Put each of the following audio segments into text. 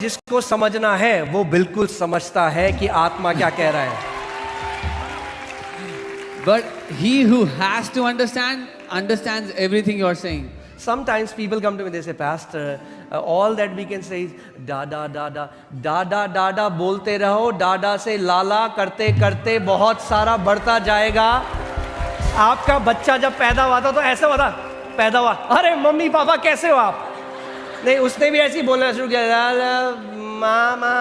जिसको समझना है वो बिल्कुल समझता है कि आत्मा क्या कह रहा है. But he who has to understand, understands everything you are saying. Sometimes people come to me, they say, Pastor, all that we can say is dada, dada, dada, dada बोलते रहो, डाडा से लाला करते करते बहुत सारा बढ़ता जाएगा. आपका बच्चा जब पैदा हुआ था तो ऐसा हुआ था, पैदा हुआ, अरे मम्मी पापा कैसे हो आप? नहीं, उसने भी ऐसे ही बोलना शुरू किया, मामा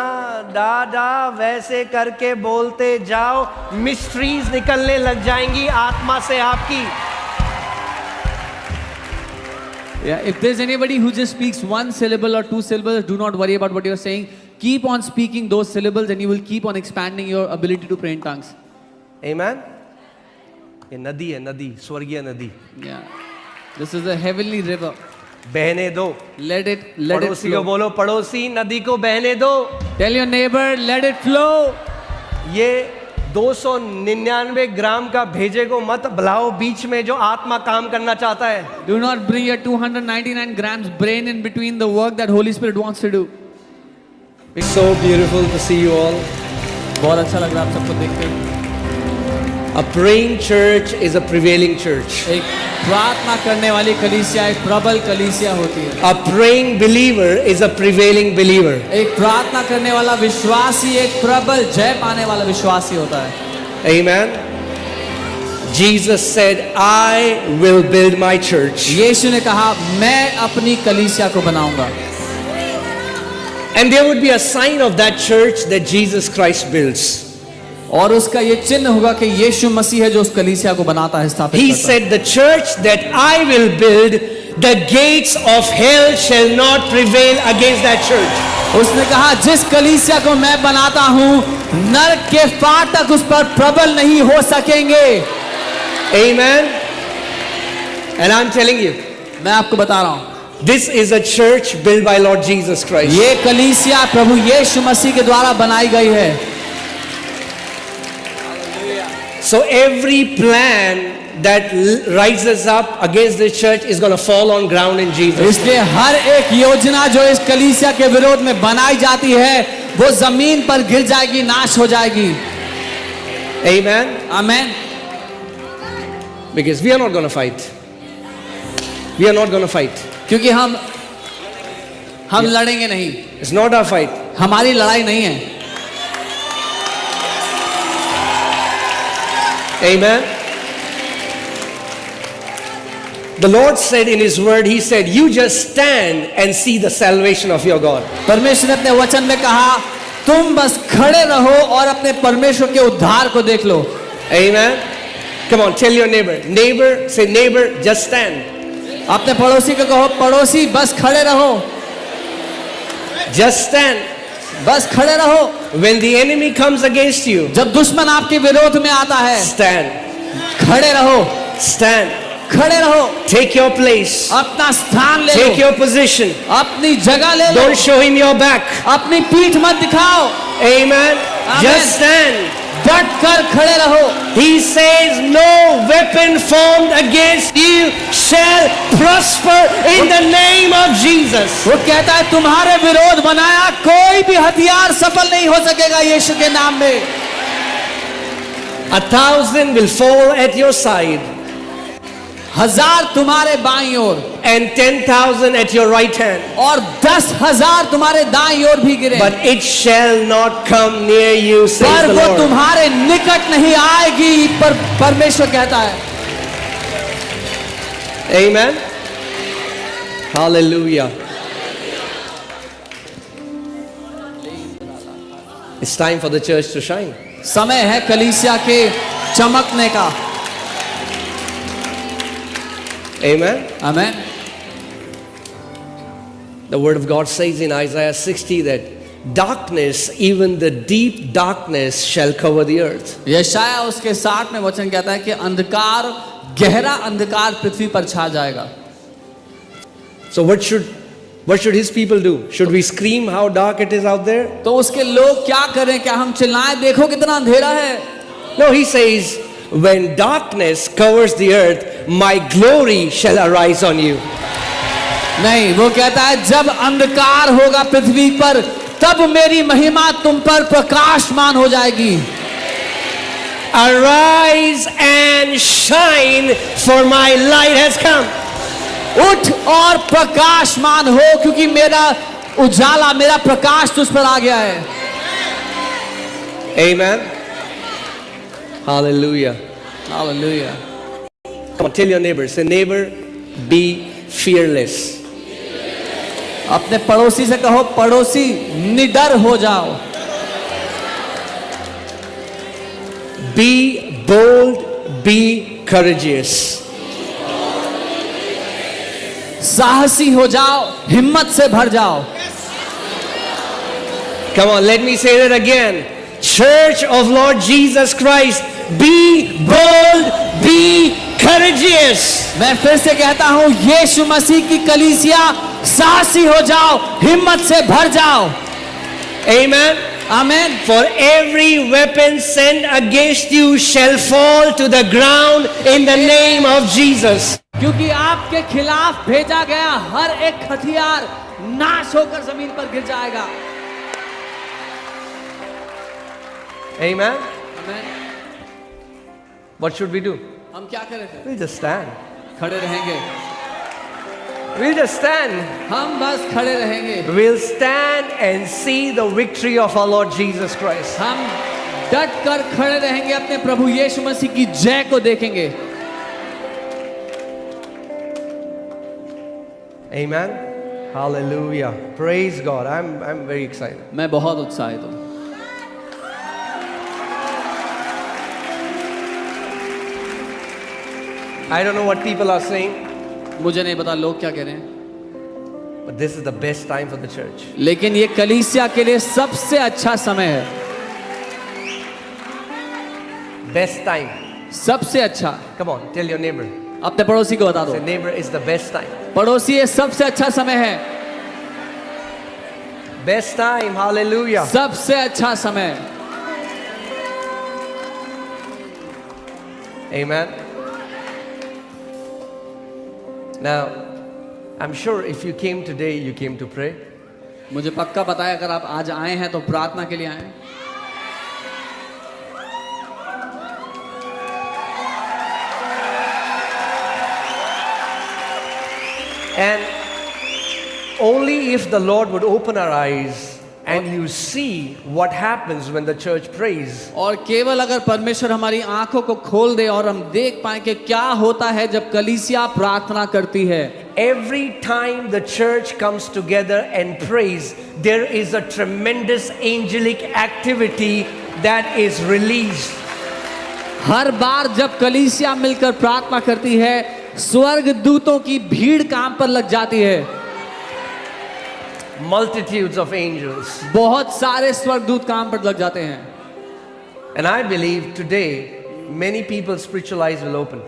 दादा, वैसे करके बोलते जाओ, मिस्ट्रीज निकलने लग जाएंगी आत्मा से आपकी. Yeah, if there's anybody who just speaks one syllable or two syllables, do not worry about what you're saying. Keep on speaking those syllables and you will keep on expanding your ability to pray in tongues. Amen. ये नदी है, नदी, स्वर्गीय नदी. Yeah. This is a heavenly river. बहने दो. Let it पड़ोसी को flow. बोलो, पड़ोसी नदी को बहने दो. Tell your neighbor, let it flow. ये 299 ग्राम का भेजे को मत बुलाओ बीच में जो आत्मा काम करना चाहता है. Do not bring your 299 grams brain in between the work that Holy Spirit wants to do. It's so beautiful to see you all. बहुत अच्छा लग रहा है आप सबको देखकर. A praying church is a prevailing church. एक प्रार्थना करने वाली कलीसिया एक प्रबल कलीसिया होती है. A praying believer is a prevailing believer. एक प्रार्थना करने वाला विश्वासी एक प्रबल जय पाने वाला विश्वासी होता है. Amen. Jesus said, I will build my church. यीशु ने कहा मैं अपनी कलीसिया को बनाऊंगा. And there would be a sign of that church that Jesus Christ builds. और उसका ये चिन्ह होगा कि यीशु मसीह है जो उस कलीसिया को बनाता है, स्थापित He करता है. said, the church that I will build, the gates of hell shall not prevail against that church. उसने कहा जिस कलीसिया को मैं बनाता हूँ नरक के फाटक उस पर प्रबल नहीं हो सकेंगे. Amen. And I'm telling you, मैं आपको बता रहा हूँ this is a church built by Lord Jesus Christ. ये कलीसिया प्रभु यीशु मसीह के द्वारा बनाई गई है. So every plan that rises up against the church is going to fall on ground in Jesus. इसलिए हर एक योजना जो इस कलीसिया के विरोध में बनाई जाती है वो जमीन पर गिर जाएगी, नाश हो जाएगी. Amen. Amen. Because we are not going to fight. We are not going to fight. क्योंकि हम लड़ेंगे नहीं. It's not our fight. हमारी लड़ाई नहीं है. Amen. The Lord said in His word, He said, you just stand and see the salvation of your God. परमेश्वर ने अपने वचन में कहा तुम बस खड़े रहो और अपने परमेश्वर के उद्धार को देख लो. Amen. Come on, tell your neighbor. Neighbor, say neighbor, just stand. अपने पड़ोसी को कहो पड़ोसी बस खड़े रहो. Just stand. बस खड़े रहो. When the enemy comes against you, जब दुश्मन आपके विरोध में आता है stand. खड़े रहो. Stand. खड़े रहो. Take your place. अपना स्थान ले Take लो. your position. अपनी जगह ले लो. Don't show him your back. अपनी पीठ मत दिखाओ. Amen. Amen. Just stand. डट कर खड़े रहो. He says, no weapon formed against you shall prosper in the name of Jesus. वो कहता है तुम्हारे विरोध बनाया कोई भी हथियार सफल नहीं हो सकेगा यीशु के नाम में. 1,000 will fall at your side 1000 तुम्हारे बाईं ओर and 10,000 at your right hand, और 10,000 तुम्हारे दाईं ओर भी गिरे but it shall not come near you, says पर the वो Lord. तुम्हारे निकट नहीं आएगी. पर परमेश्वर कहता है. Amen. Hallelujah. It's time for the church to shine. समय है कलीसिया के चमकने का. Amen. Amen. The word of God says in Isaiah 60 that darkness, even the deep darkness, shall cover the earth. यशाया उसके 60 में वचन कहता है कि अंधकार, गहरा अंधकार पृथ्वी पर छा जाएगा. So what should his people do? Should we scream how dark it is out there? तो उसके लोग क्या करें? क्या हम चिल्लाएं देखो कितना अंधेरा है? No, he says, when darkness covers the earth, my glory shall arise on you. नहीं, वो कहता है जब अंधकार होगा पृथ्वी पर तब मेरी महिमा तुम पर प्रकाशमान हो जाएगी। Arise and shine, for my light has come. उठ और प्रकाशमान हो, क्योंकि मेरा उजाला, मेरा प्रकाश तुझ पर आ गया है। Amen. Hallelujah. Hallelujah. Come on, tell your neighbor. Say, neighbor, be fearless. अपने पड़ोसी से कहो, पड़ोसी निडर हो जाओ। Be bold, be courageous. साहसी हो जाओ, हिम्मत से भर जाओ। Come on, let me say that again. Church of Lord Jesus Christ, be bold, be courageous. मैं फिर से कहता हूं, यीशु मसीह की कलीसिया, साहसी हो जाओ, हिम्मत से भर जाओ। Amen. आमीन। For every weapon sent against you shall fall to the ground in the name of Jesus. क्योंकि आपके खिलाफ भेजा गया हर एक हथियार नाश होकर जमीन पर गिर जाएगा। Amen. आमीन। What should we do? हम क्या करें फिर? We'll just stand. खड़े रहेंगे। We'll just stand. हम बस खड़े रहेंगे। We'll stand and see the victory of our Lord Jesus Christ. हम डट कर खड़े रहेंगे, अपने प्रभु यीशु मसीह की जय को देखेंगे। Amen. Hallelujah. Praise God. I'm very excited. मैं बहुत उत्साहित हूँ। I don't know what people are saying, मुझे नहीं पता लोग क्या कह रहे हैं, but this is the best time for the church. लेकिन ये कलीसिया के लिए सबसे अच्छा समय है। Best time. सबसे अच्छा। Come on, tell your neighbor. अपने पड़ोसी को बता दो, Say, neighbor, it's the best time. पड़ोसी ये सबसे अच्छा समय है। Best time. Hallelujah. सबसे अच्छा समय। Amen. Now, I'm sure if you came today, you came to pray. मुझे पक्का पता है अगर आप आज आए हैं तो प्रार्थना के लिए आए हैं। And only if the Lord would open our eyes and you see what happens when the church prays. और केवल अगर परमेश्वर हमारी आंखों को खोल दे और हम देख पाए कि क्या होता है जब कलीसिया प्रार्थना करती है। Every time the church comes together and prays, there is a tremendous angelic activity that is released. हर बार जब कलीसिया मिलकर प्रार्थना करती है, स्वर्ग दूतों की भीड़ काम पर लग जाती है। Multitudes of angels. बहुत सारे स्वर्गदूत काम पर लग जाते हैं। And I believe today many people's spiritual eyes will open.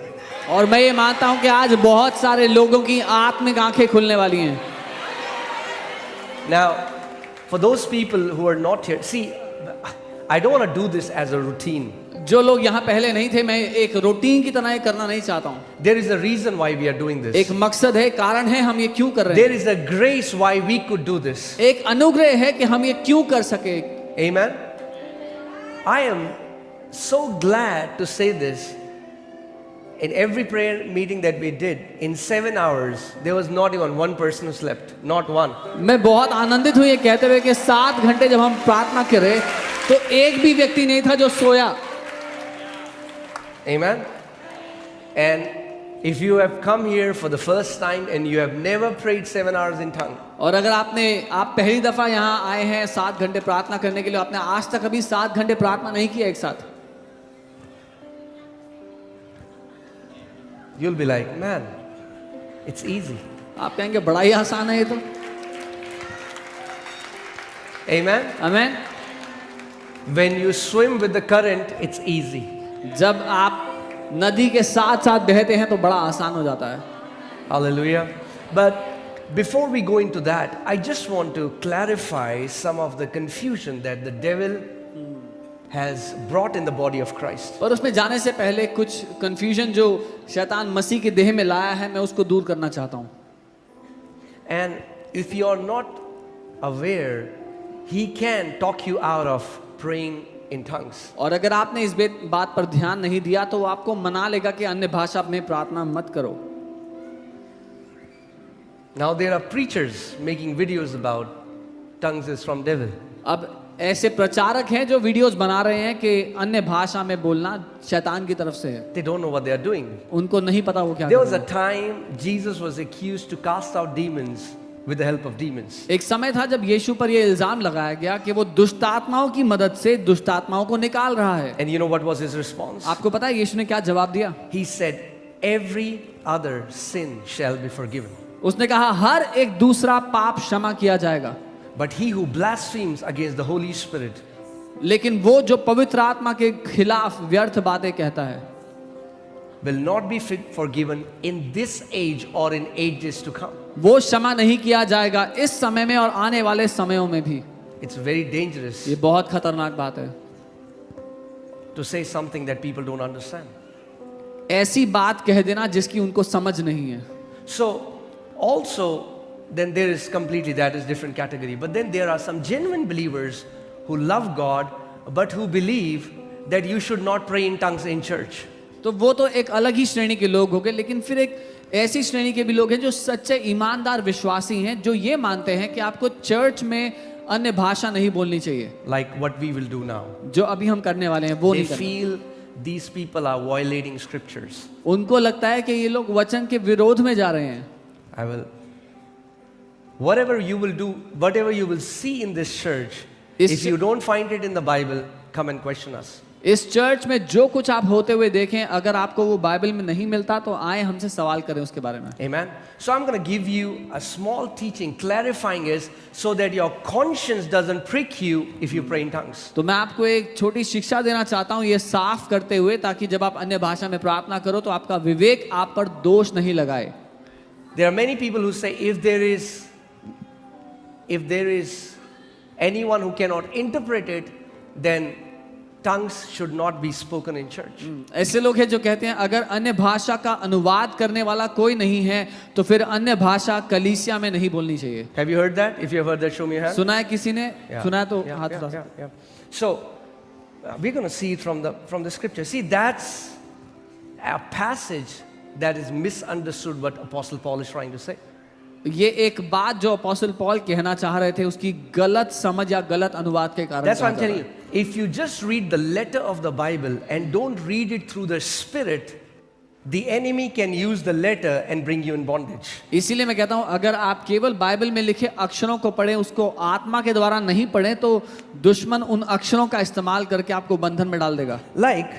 और मैं ये मानता हूं कि आज बहुत सारे लोगों की आत्मिक आंखें खुलने वाली हैं। Now, for those people who are not here, see, I don't want to do this as a routine. जो लोग यहाँ पहले नहीं थे, मैं एक रूटीन की तरह ये करना नहीं चाहता हूँ। There is a reason why we are doing this. एक मकसद है, कारण है हम ये क्यों कर रहे There हैं। is a grace why we could do this. एक अनुग्रह है कि हम ये क्यों कर सके। Amen. I am so glad to say this. In every prayer meeting that we did, in 7 hours, there was not even one person who slept. Not one. मैं बहुत आनंदित हूँ ये कहते हुए कि 7 घंटे जब हम प्रार्थना करें तो एक भी व्यक्ति नहीं था जो सोया। Amen. And if you have come here for the first time and you have never prayed 7 hours in tongue, और अगर आप पहली दफा यहाँ आए हैं 7 घंटे प्रार्थना करने के लिए, आपने आज तक कभी 7 घंटे प्रार्थना नहीं किया एक साथ, you'll be like, man, it's easy. आप कहेंगे बड़ा ही आसान है ये तो। Amen. आमीन। When you swim with the current, it's easy. जब आप नदी के साथ साथ बहते हैं तो बड़ा आसान हो जाता है। Hallelujah. But before we go into that, I just want to clarify some of the confusion that the devil has brought in the body of Christ. और उसमें जाने से पहले कुछ कंफ्यूजन जो शैतान मसीह के देह में लाया है, मैं उसको दूर करना चाहता हूँ। And if you are not aware, he can talk you out of praying in tongues. और अगर आपने इस बात पर ध्यान नहीं दिया तो वो आपको मना लेगा कि अन्य भाषा में प्रार्थना मत करो. Now there are preachers making videos about tongues is from devil. अब ऐसे प्रचारक हैं जो वीडियोस बना रहे हैं कि अन्य भाषा में बोलना शैतान की तरफ से है. They don't know what they are doing. उनको नहीं पता वो क्या There कर was रहे a हैं. time Jesus was accused to cast out demons with the help of demons. एक समय था जब यीशु पर यह इल्जाम लगाया गया कि वो दुष्ट आत्माओं की मदद से दुष्ट आत्माओं को निकाल रहा है. And you know what was his response? आपको पता है यीशु ने क्या जवाब दिया? He said, every other sin shall be forgiven. उसने कहा हर एक दूसरा पाप क्षमा किया जाएगा, But he who blasphemes against the Holy Spirit लेकिन वो जो पवित्र आत्मा के खिलाफ व्यर्थ बातें कहता है will not be forgiven in this age or in ages to come. वो क्षमा नहीं किया जाएगा इस समय में और आने वाले समयों में भी. It's very dangerous ये बहुत खतरनाक बात है to say something that people don't understand. ऐसी बात कह देना जिसकी उनको समझ नहीं है. So also then there is completely, that is different category. But then there are some genuine believers who love God but who believe that you should not pray in tongues in church. तो वो तो एक अलग ही श्रेणी के लोग हो गए, लेकिन फिर एक ऐसी श्रेणी के भी लोग हैं जो सच्चे ईमानदार विश्वासी हैं, जो ये मानते हैं कि आपको चर्च में अन्य भाषा नहीं बोलनी चाहिए. Like what we will do now. जो अभी हम करने वाले हैं वो They नहीं करना. feel these people are violating scriptures. उनको लगता है कि ये लोग वचन के विरोध में जा रहे हैं. I will, whatever you will do, whatever you will see in this church, Is if you don't find it in the Bible, come and question us. इस चर्च में जो कुछ आप होते हुए देखें, अगर आपको वो बाइबल में नहीं मिलता तो आए हमसे सवाल करें उसके बारे में. Amen. So I'm going to give you a small teaching clarifying it so that your conscience doesn't prick you if you pray in tongues. तो मैं आपको एक छोटी शिक्षा देना चाहता हूँ ये साफ करते हुए, ताकि जब आप अन्य भाषा में प्रार्थना करो तो आपका विवेक आप पर दोष नहीं लगाए. There are many people who say if there is anyone who cannot interpret it, then tongues should not be spoken in church. ऐसे लोग हैं जो कहते हैं अगर अन्य भाषा का अनुवाद करने वाला कोई नहीं है तो फिर अन्य भाषा कलीसिया में नहीं बोलनी चाहिए. Have you heard that? If you have heard that, show me your hand. सुना है किसी ने? Yeah. सुना है तो Yeah, हाथ yeah, उठा yeah, सकते. yeah. So we're going to see it from the scripture. See, that's a passage that is misunderstood what Apostle Paul is trying to say. ये एक बात जो अपोस्टल पॉल कहना चाह रहे थे उसकी गलत समझ या गलत अनुवाद के कारण. That's what I'm telling you. If you just read the letter of the Bible and don't read it through the Spirit, the enemy can use the letter and bring you in bondage. इसीलिए मैं कहता हूं अगर आप केवल Bible में लिखे अक्षरों को पढ़ें, उसको आत्मा के द्वारा नहीं पढ़ें, तो दुश्मन उन अक्षरों का इस्तेमाल करके आपको बंधन में डाल देगा. Like,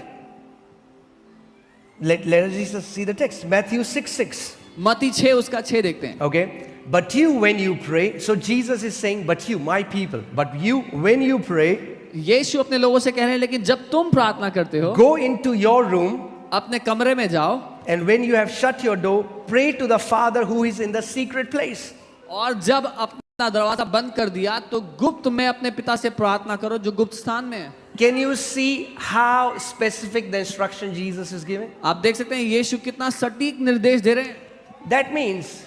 let us just see the text. Matthew 6:6. मत्ती 6 उसका 6 देखते हैं. Okay. But you, when you pray, so Jesus is saying, but you, my people, but you, when you pray, यीशु अपने लोगों से कह रहे हैं लेकिन जब तुम प्रार्थना करते हो go into your room, अपने कमरे में जाओ, and when you have shut your door, pray to the Father who is in the secret place. और जब अपना दरवाजा बंद कर दिया तो गुप्त में अपने पिता से प्रार्थना करो जो गुप्त स्थान में है. Can you see how specific the instruction Jesus is giving? आप देख सकते हैं यीशु कितना सटीक निर्देश दे रहे हैं. That means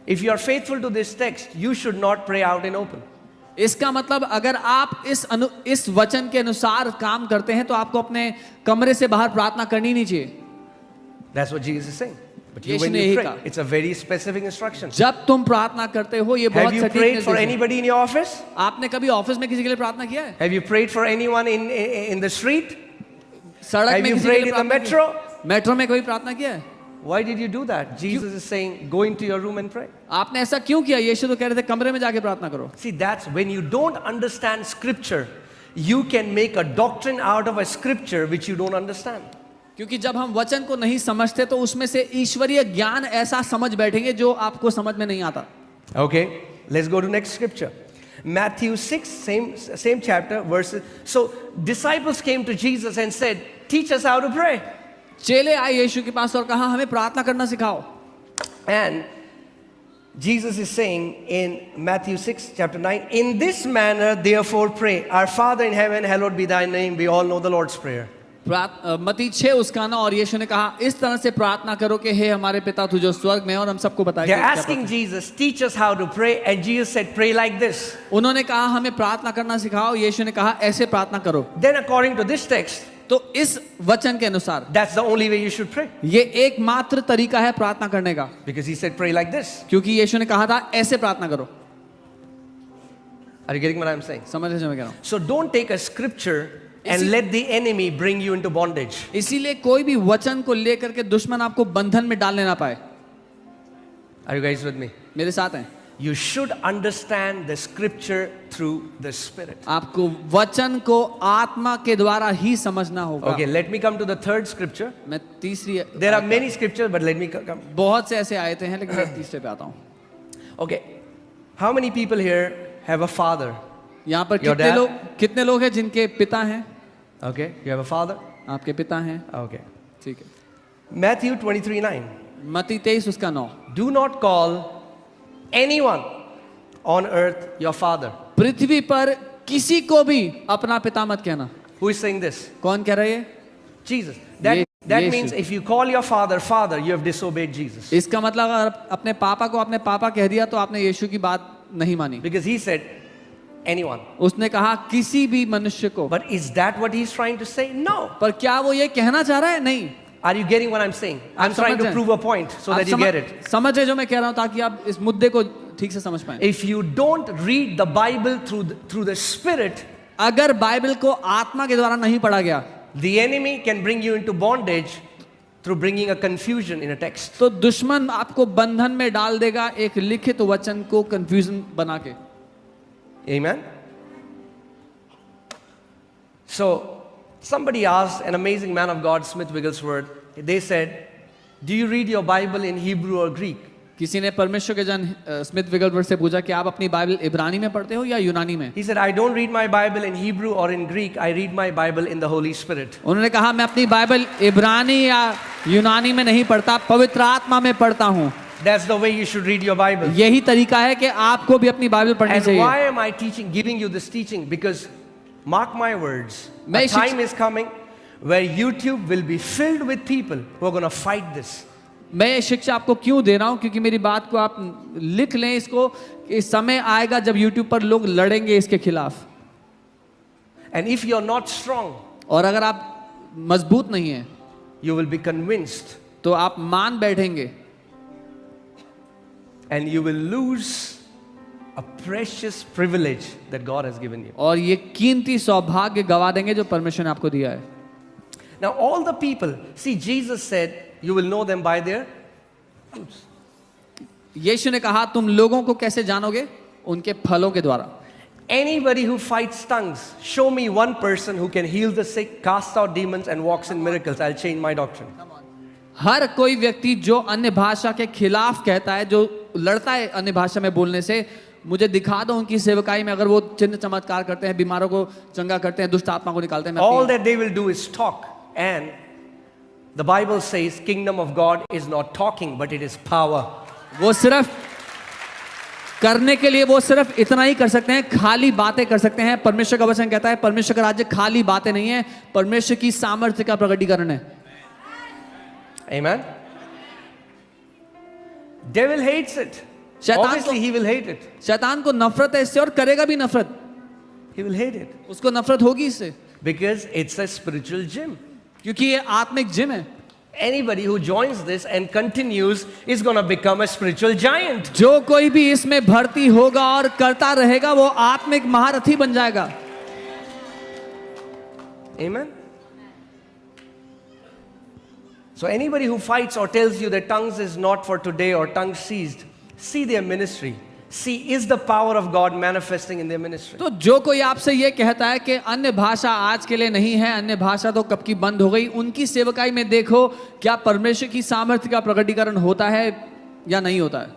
if you are faithful to this text, you should not pray out in open. इसका मतलब अगर आप इस वचन के अनुसार काम करते हैं तो आपको अपने कमरे से बाहर प्रार्थना करनी नहीं चाहिए. That's what Jesus is saying. But you, Yeshu when ने you यही pray, कहा. it's a very specific instruction. जब तुम प्रार्थना करते हो ये Have बहुत you सटीक prayed for निर्देश है. anybody in your office? आपने कभी ऑफिस में किसी के लिए प्रार्थना किया है? Have you prayed for anyone in the street? सड़क Have में you किसी के prayed लिए in the प्रार्थना की है? metro? मेट्रो में कभी प्रार्थना किया है? Why did you do that? Jesus is saying, go into your room and pray. आपने ऐसा क्यों किया? यीशु तो कह रहे थे कमरे में जाके प्रार्थना करो. See, that's when you don't understand scripture, you can make a doctrine out of a scripture which you don't understand. क्योंकि जब हम वचन को नहीं समझते तो उसमें से ईश्वरीय ज्ञान ऐसा समझ बैठेंगे जो आपको समझ में नहीं आता. Okay, let's go to next scripture. Matthew 6, same chapter, verses. So disciples came to Jesus and said, teach us how to pray. चेले आए यीशु के पास और कहा हमें प्रार्थना करना सिखाओ. And Jesus is saying in Matthew 6, chapter 9, in this manner therefore pray, our Father in heaven, hallowed be thy name. We all know the Lord's Prayer. मत्ती 6 उसका 9, और यीशु ने कहा इस तरह से प्रार्थना करो कि हे हमारे पिता तू जो स्वर्ग में है, और हम सबको बताया They're कि क्या asking प्रार्थना। Jesus, teach us how to pray. And Jesus said, pray like this. उन्होंने कहा हमें प्रार्थना करना सिखाओ, यीशु ने कहा ऐसे प्रार्थना करो। Then according to this text, तो इस वचन के अनुसार that's the only way you should pray. ये एकमात्र तरीका है प्रार्थना करने का, Because he said, pray like this. क्योंकि यीशु ने कहा था ऐसे प्रार्थना करो। Are you getting what I'm saying? समझ रहे जो मैं कह रहा हूँ? So don't take a scripture and let the enemy bring you into bondage. इसीलिए कोई भी वचन को लेकर के दुश्मन आपको बंधन में डालने ना पाए। Are you guys with me? मेरे साथ हैं। You should understand the scripture through the Spirit. आपको वचन को आत्मा के द्वारा ही समझना होगा। Okay, let me come to the third scripture. मैं तीसरी, There are many scriptures, but let me come. बहुत से ऐसे आयते हैं, लेकिन मैं तीसरे पे आता हूँ। Okay, how many people here have a father? यहाँ पर Your dad? कितने लोग हैं जिनके पिता हैं? Okay, you have a father? आपके पिता हैं? Okay. ठीक है। Matthew 23:9. मत्ती 23 उसका 9। Do not call anyone on earth your father. पृथ्वी पर किसी को भी अपना पिता मत कहना। Who is saying this? कौन कह रहा है ये? Jesus. That Yes. means if you call your father father, you have disobeyed Jesus. इसका मतलब अगर अपने पापा को अपने पापा कह दिया तो आपने यीशु की बात नहीं मानी। Because he said anyone. उसने कहा किसी भी मनुष्य को। But is that what he's trying to say? No. पर क्या वो ये कहना चाह रहा है? नहीं। Are you getting what I'm saying? I'm आप trying समझ to रहे हैं? prove a point so that you get it. समझ रहे जो मैं कह रहा हूँ, ताकि आप इस मुद्दे को ठीक से समझ पाएं। If you don't read the Bible through the Spirit, अगर बाइबल को आत्मा के द्वारा नहीं पढ़ा गया, the enemy can bring you into bondage through bringing a confusion in a text. तो दुश्मन आपको बंधन में डाल देगा एक लिखित वचन को कंफ्यूजन बना के। Amen. So somebody asked an amazing man of God, Smith Wigglesworth. They said, "Do you read your Bible in Hebrew or Greek?" किसी ने परमेश्वर के जन स्मिथ विगलवर्थ से पूछा कि आप अपनी बाइबल इब्रानी में पढ़ते हो या यूनानी में? He said, "I don't read my Bible in Hebrew or in Greek. I read my Bible in the Holy Spirit." उन्होंने कहा मैं अपनी बाइबल इब्रानी या यूनानी में नहीं पढ़ता, पवित्र आत्मा में पढ़ता हूँ। That's the way you should read your Bible. यही तरीका है कि आपको भी अपनी बाइबल पढ़नी And चाहिए। why am I giving you this teaching? Because mark my words, मैं a इस शिक्षा- time is coming where YouTube will be filled with people who are going to fight this. मैं ये शिक्षा आपको क्यों दे रहा हूँ? क्योंकि मेरी बात को आप लिख लें इसको, इस समय आएगा जब YouTube पर लोग लड़ेंगे इसके खिलाफ। And if you're not strong, और अगर आप मजबूत नहीं हैं you will be convinced तो आप मान बैठेंगे and you will lose a precious privilege that God has given you. और ये कीमती सौभाग्य गवा देंगे जो परमेश्वर ने आपको दिया है। Now all the people, see Jesus said, you will know them by their fruits. यीशु ने कहा तुम लोगों को कैसे जानोगे? उनके फलों के द्वारा। Anybody who fights tongues, show me one person who can heal the sick, cast out demons and walks in miracles. I'll change my doctrine. हर कोई व्यक्ति जो अन्य भाषा के खिलाफ कहता है, जो लड़ता है अन्य भाषा में बोलने से, मुझे दिखा दो उनकी सेवकाई में अगर वो चिन्ह चमत्कार करते हैं, बीमारों को चंगा करते हैं, दुष्ट आत्मा को निकालते हैं। मैं All अपनी- that they will do is talk. And the Bible says kingdom of God is not talking, but it is power. वो सिर्फ करने के लिए वो सिर्फ इतना ही कर सकते हैं, खाली बातें कर सकते हैं। परमेश्वर का वचन कहता है परमेश्वर का राज्य खाली बातें नहीं है, परमेश्वर की सामर्थ्य का प्रकटीकरण है। Amen. Devil hates it. शैतान Obviously he will hate it. शैतान को नफरत है इससे और करेगा भी नफरत। He will hate it. उसको नफरत होगी इससे, Because it's a spiritual gym. क्योंकि ये आत्मिक जिम है। Anybody who joins this and continues is going to become a spiritual giant. जो कोई भी इसमें भर्ती होगा और करता रहेगा वो आत्मिक महारथी बन जाएगा। Amen. So anybody who fights or tells you that tongues is not for today or tongues ceased, see their ministry. See, is the power of God manifesting in their ministry? तो जो कोई आपसे ये कहता है कि अन्य भाषा आज के लिए नहीं है, अन्य भाषा तो कब की बंद हो गई, उनकी सेवकाई में देखो क्या परमेश्वर की सामर्थ्य का प्रकटीकरण होता है या नहीं होता है।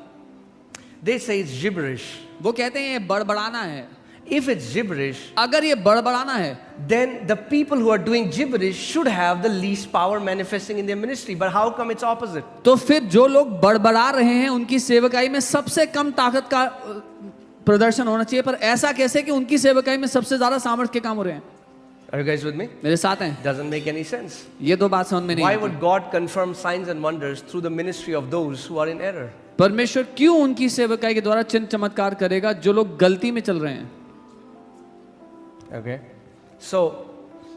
They say it's gibberish. वो कहते हैं ये बड़बड़ाना है। If it's gibberish, अगर ये बड़बड़ाना है then the people who are doing gibberish should have the least power manifesting in their ministry. But how come it's opposite? तो फिर जो लोग बड़बड़ा रहे हैं उनकी सेवकाई में सबसे कम ताकत का प्रदर्शन होना चाहिए, पर ऐसा कैसे कि उनकी सेवकाई में सबसे ज्यादा सामर्थ्य के काम हो रहे हैं? Are you guys with me? मेरे साथ हैं? Doesn't make any sense. ये दो बात समझ में नहीं Why आती। would God confirm signs and wonders through the ministry of those who are in error? परमेश्वर क्यों उनकी सेवकाई के द्वारा चिन्ह चमत्कार करेगा जो लोग गलती में चल रहे हैं? Okay. So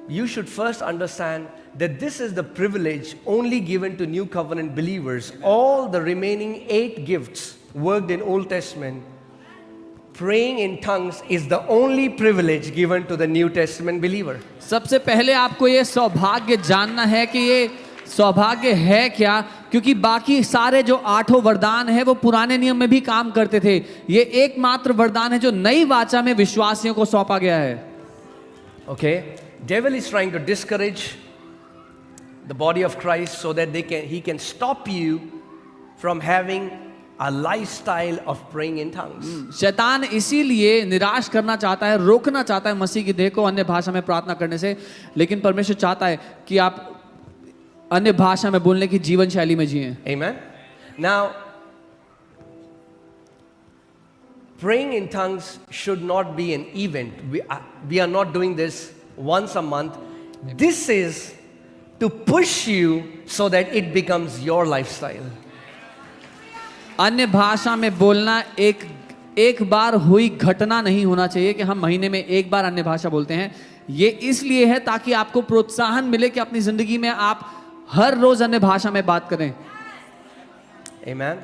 you should first understand that this is the privilege only given to new covenant believers. All the remaining 8 gifts worked in Old Testament, praying in tongues is the only privilege given to the New Testament believer. सबसे पहले आपको ये सौभाग्य जानना है कि ये सौभाग्य है क्या, क्योंकि बाकी सारे जो 8 वरदान है वो पुराने नियम में भी काम करते थे। ये एकमात्र वरदान है जो नई वाचा में विश्वासियों को सौंपा गया है। Okay? Devil is trying to discourage the body of Christ so that he can stop you from having a lifestyle of praying in tongues. शैतान इसीलिए निराश करना चाहता है, रोकना चाहता है मसीह की देह को अन्य भाषा में प्रार्थना करने से, लेकिन परमेश्वर चाहता है कि आप अन्य भाषा में बोलने की जीवन शैली में जिएं। Amen. Now, praying in tongues should not be an event. We are not doing this once a month. This is to push you so that it becomes your lifestyle. अन्य भाषा में बोलना एक बार हुई घटना नहीं होना चाहिए कि हम महीने में एक बार अन्य भाषा बोलते हैं। ये इसलिए है ताकि आपको प्रोत्साहन मिले कि अपनी जिंदगी में आप हर रोज अन्य भाषा में बात करें। Amen.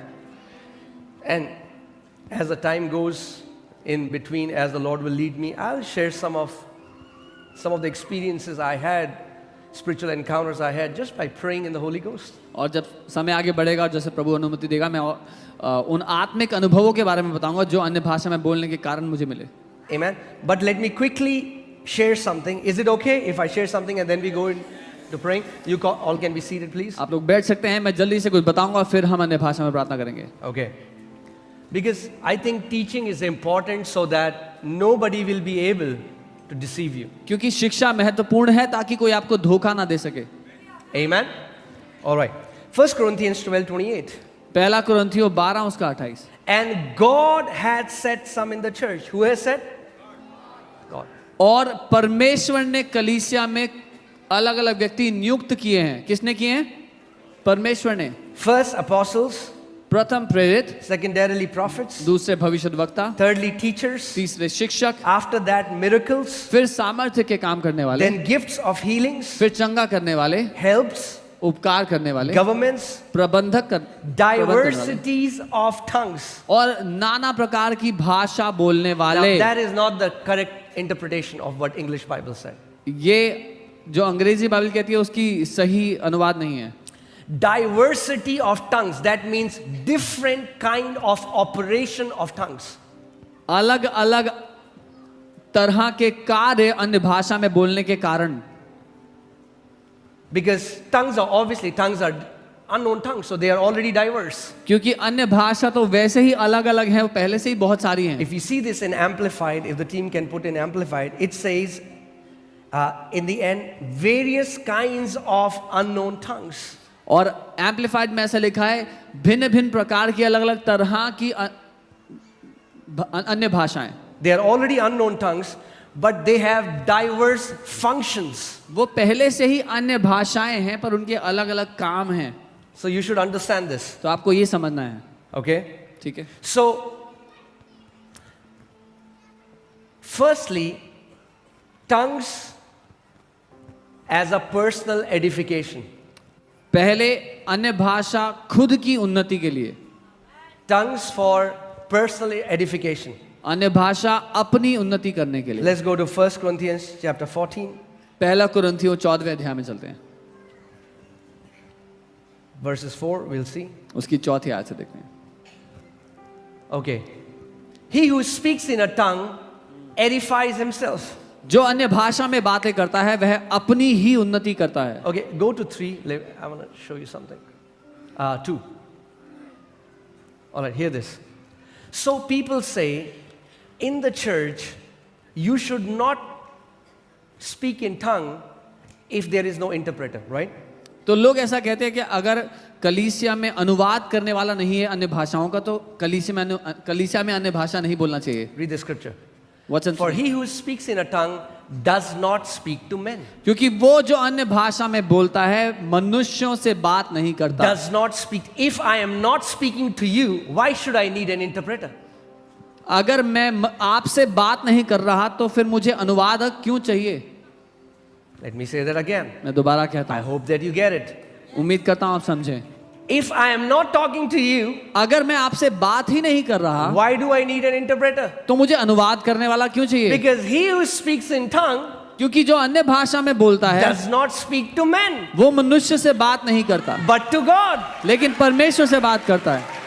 And as the time goes in between, as the Lord will lead me, I'll share some of the experiences I had, spiritual encounters I had just by praying in the Holy Ghost. और जब समय आगे बढ़ेगा और जैसे प्रभु अनुमति देगा, मैं उन आत्मिक अनुभवों के बारे में बताऊंगा जो अन्य भाषा में बोलने के कारण मुझे मिले। Amen. But let me quickly share something. Is it okay if I share something and then we go into praying? You all can be seated, please. आप लोग बैठ सकते हैं, मैं जल्दी से कुछ बताऊंगा फिर हम अन्य भाषा में प्रार्थना करेंगे। Okay. Because I think teaching is important so that nobody will be able to deceive you. क्योंकि शिक्षा महत्वपूर्ण है ताकि कोई आपको धोखा ना दे सके। Amen. All right. 1 Corinthians 12:28. पहला कुरिन्थियों 12 उसका 28। And God had set some in the church. Who has set? God. और परमेश्वर ने कलीसिया में अलग अलग व्यक्ति नियुक्त किए हैं। किसने किए हैं? परमेश्वर ने। First apostles, प्रथम प्रेरित, secondarily prophets, दूसरे भविष्यद्वक्ता, thirdly teachers, तीसरे शिक्षक, after that miracles, फिर सामर्थ्य के काम करने वाले, then gifts of healings, फिर चंगा करने वाले, helps, उपकार करने वाले, governments, प्रबंधक, diversities of tongues. और नाना प्रकार की भाषा बोलने Now, वाले। that is not the correct interpretation of what English Bible said. ये जो अंग्रेजी बाइबल कहती है उसकी सही अनुवाद नहीं है। Diversity of tongues, that means different kind of operation of tongues. अलग अलग तरह के कार्य अन्य भाषा में बोलने के कारण। Because tongues are unknown tongues, so they are already diverse. क्योंकि अन्य भाषा तो वैसे ही अलग अलग है, वो पहले से ही बहुत सारी हैं। If you see this in Amplified, if the team can put in Amplified, it says in the end, various kinds of unknown tongues. और एम्पलीफाइड में ऐसा लिखा है, भिन्न भिन्न प्रकार की अलग अलग तरह की अन्य भाषाएं। They are already unknown tongues, but they have diverse functions. वो पहले से ही अन्य भाषाएं हैं पर उनके अलग अलग काम हैं। So you should understand this. तो आपको ये समझना है। Okay? ठीक है। So, firstly, tongues as a personal edification. पहले अन्य भाषा खुद की उन्नति के लिए। Tongues for personal edification. अन्य भाषा अपनी उन्नति करने के लिए। Let's go to 1 Corinthians chapter 14. पहला कुरिन्थियों 14वें अध्याय में चलते हैं। Verses 4, we'll see. उसकी चौथी आयत से देखते हैं। Okay. He who speaks in a tongue edifies himself. जो अन्य भाषा में बातें करता है वह अपनी ही उन्नति करता है। Okay, go to 3. I want to show you something. 2. All right, hear this. So people say, in the church, you should not speak in tongue if there is no interpreter, right? तो लोग ऐसा कहते हैं कि अगर कलीसिया में अनुवाद करने वाला नहीं है अन्य भाषाओं का, तो कलीसिया में अन्य भाषा नहीं बोलना चाहिए। Read the scripture. वचन For he who speaks in a tongue does not speak to men. क्योंकि वो जो अन्य भाषा में बोलता है मनुष्यों से बात नहीं करता। Does not speak. If I am not speaking to you, why should I need an interpreter? अगर मैं आपसे बात नहीं कर रहा तो फिर मुझे अनुवादक क्यों चाहिए? Let me say that again. मैं दोबारा कहता I हूँ, hope that you get it. उम्मीद करता हूँ आप समझें। If I am not talking to you, अगर मैं आपसे बात ही नहीं कर रहा why do I need an interpreter? तो मुझे अनुवाद करने वाला क्यों चाहिए? Because he who speaks in tongue क्योंकि जो अन्य भाषा में बोलता है does not speak to men, वो मनुष्य से बात नहीं करता, but to God. लेकिन परमेश्वर से बात करता है।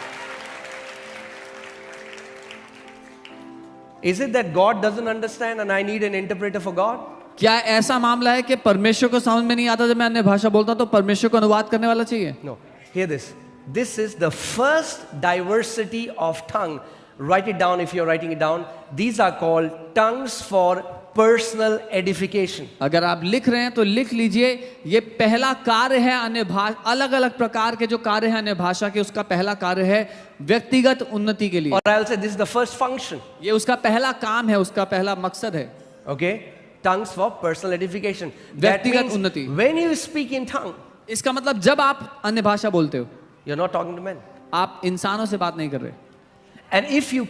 Is it that God doesn't understand and I need an interpreter for God? क्या ऐसा मामला है कि परमेश्वर को समझ में नहीं आता जब मैं अन्य भाषा बोलता हूं तो परमेश्वर को अनुवाद करने वाला चाहिए? No. Hear this. This is the first diversity of tongue. Write it down if you're writing it down. These are called tongues for personal edification. अगर आप लिख रहे हैं तो लिख लीजिए, ये पहला कार्य है अन्य भाषा, अलग अलग प्रकार के जो कार्य है अन्य भाषा के, उसका पहला कार्य है व्यक्तिगत उन्नति के लिए। Or I'll say this is the first function. ये उसका पहला काम है, उसका पहला मकसद है। Okay? Tongues for personal edification. That व्यक्तिगत means उन्नति। when you speak in tongue, इसका मतलब जब आप अन्य भाषा बोलते हो, you're not talking to men. आप इंसानों से बात नहीं कर रहे। And if you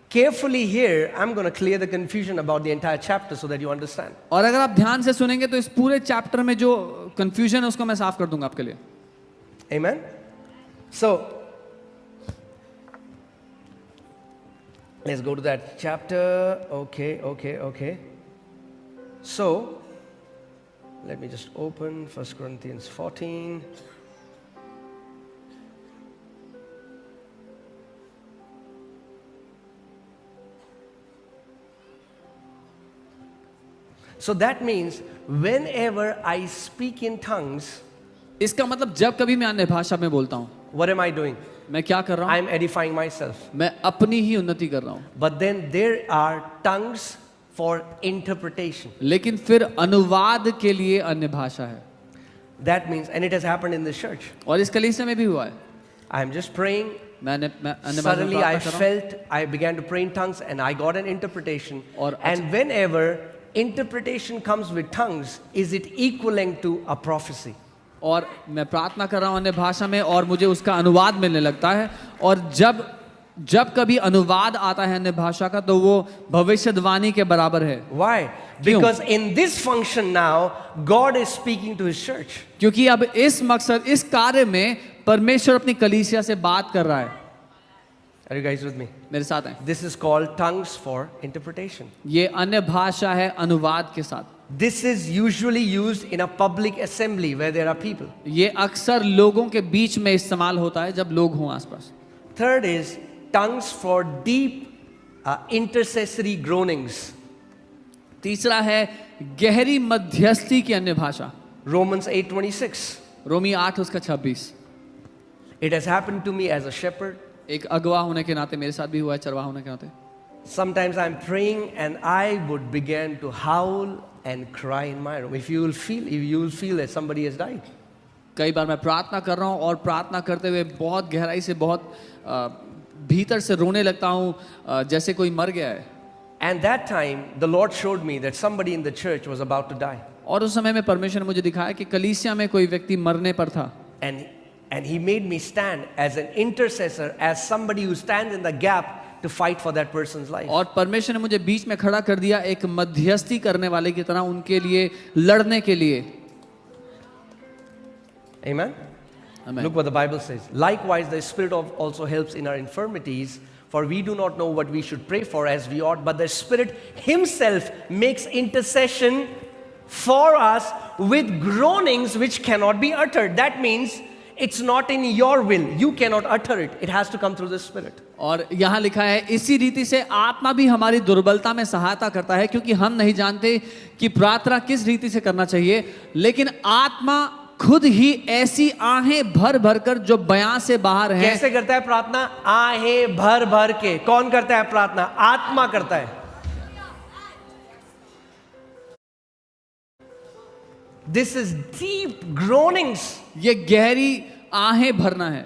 carefully hear, I'm going to clear the confusion about the entire chapter so that you understand. और अगर आप ध्यान से सुनेंगे तो इस पूरे चैप्टर में जो कंफ्यूजन है उसको मैं साफ कर दूंगा आपके लिए। Amen? So, let's go to that chapter. Okay. So, let me just open 1 Corinthians 14. So that means whenever I speak in tongues, इसका मतलब जब कभी मैं अन्य भाषा में बोलता हूँ, what am I doing? मैं क्या कर रहा हूँ? I am edifying myself. मैं अपनी ही उन्नति कर रहा हूँ। But then there are tongues for interpretation. लेकिन फिर अनुवाद के लिए अन्य भाषा है। That means, and it has happened in this church. और इस कलीसिया में भी हुआ है। I am just praying. मैं अन्य भाषा में Suddenly I प्रार्थना कर रहा हूँ, felt, I began to pray in tongues and I got an interpretation. और And whenever interpretation comes with tongues, is it equivalent to a prophecy? और मैं प्रार्थना कर रहा हूँ अन्य भाषा में और मुझे उसका अनुवाद मिलने लगता है। और जब कभी अनुवाद आता है अन्य भाषा का तो वो भविष्यवाणी के बराबर है। Why? क्यों? Because in this function now, God is speaking to His church. क्योंकि अब इस मकसद, इस कार्य में परमेश्वर अपनी कलीसिया से बात कर रहा है। Are you guys with me? मेरे साथ हैं। This is called tongues for interpretation. ये अन्य भाषा है अनुवाद के साथ। This is usually used in a public assembly where there are people. ये अक्सर लोगों के बीच में इस्तेमाल होता है जब लोग हों आसपास। Third is tongues for deep intercessory groanings. तीसरा है गहरी मध्यस्थी की अन्य भाषा। Romans 8:26. रोमी 8 उसका 26। It has happened to me as a shepherd. एक अगवा होने के नाते मेरे साथ भी हुआ है, चरवाहा होने के नाते। Sometimes I'm praying and I would begin to howl and cry in my room. If you will feel that somebody has died. कई बार मैं प्रार्थना कर रहा हूँ और प्रार्थना करते हुए बहुत गहराई से, बहुत भीतर से रोने लगता हूँ जैसे कोई मर गया है। And that time the Lord showed me that somebody in the church was about to die. और उस समय में परमेश्वर ने मुझे दिखाया कि कलीसिया में कोई व्यक्ति मरने पर था। And He made me stand as an intercessor, as somebody who stands in the gap to fight for that person's life. और परमेश्वर ने मुझे बीच में खड़ा कर दिया एक मध्यस्थी करने वाले की तरह, उनके लिए लड़ने के लिए। Amen? Amen. Look what the Bible says. Likewise, the Spirit also helps in our infirmities, for we do not know what we should pray for as we ought, but the Spirit Himself makes intercession for us with groanings which cannot be uttered. That means it's not in your will. You cannot utter it. It has to come through the Spirit. और यहाँ लिखा है, इसी रीति से आत्मा भी हमारी दुर्बलता में सहायता करता है, क्योंकि हम नहीं जानते कि प्रार्थना किस रीति से करना चाहिए, लेकिन आत्मा खुद ही ऐसी आहें भर भर कर जो बयां से बाहर है। कैसे करता है प्रार्थना? आहें भर भर के। कौन करता है प्रार्थना? आत्मा करता है। This is deep groanings. ये गहरी आहें भरना है।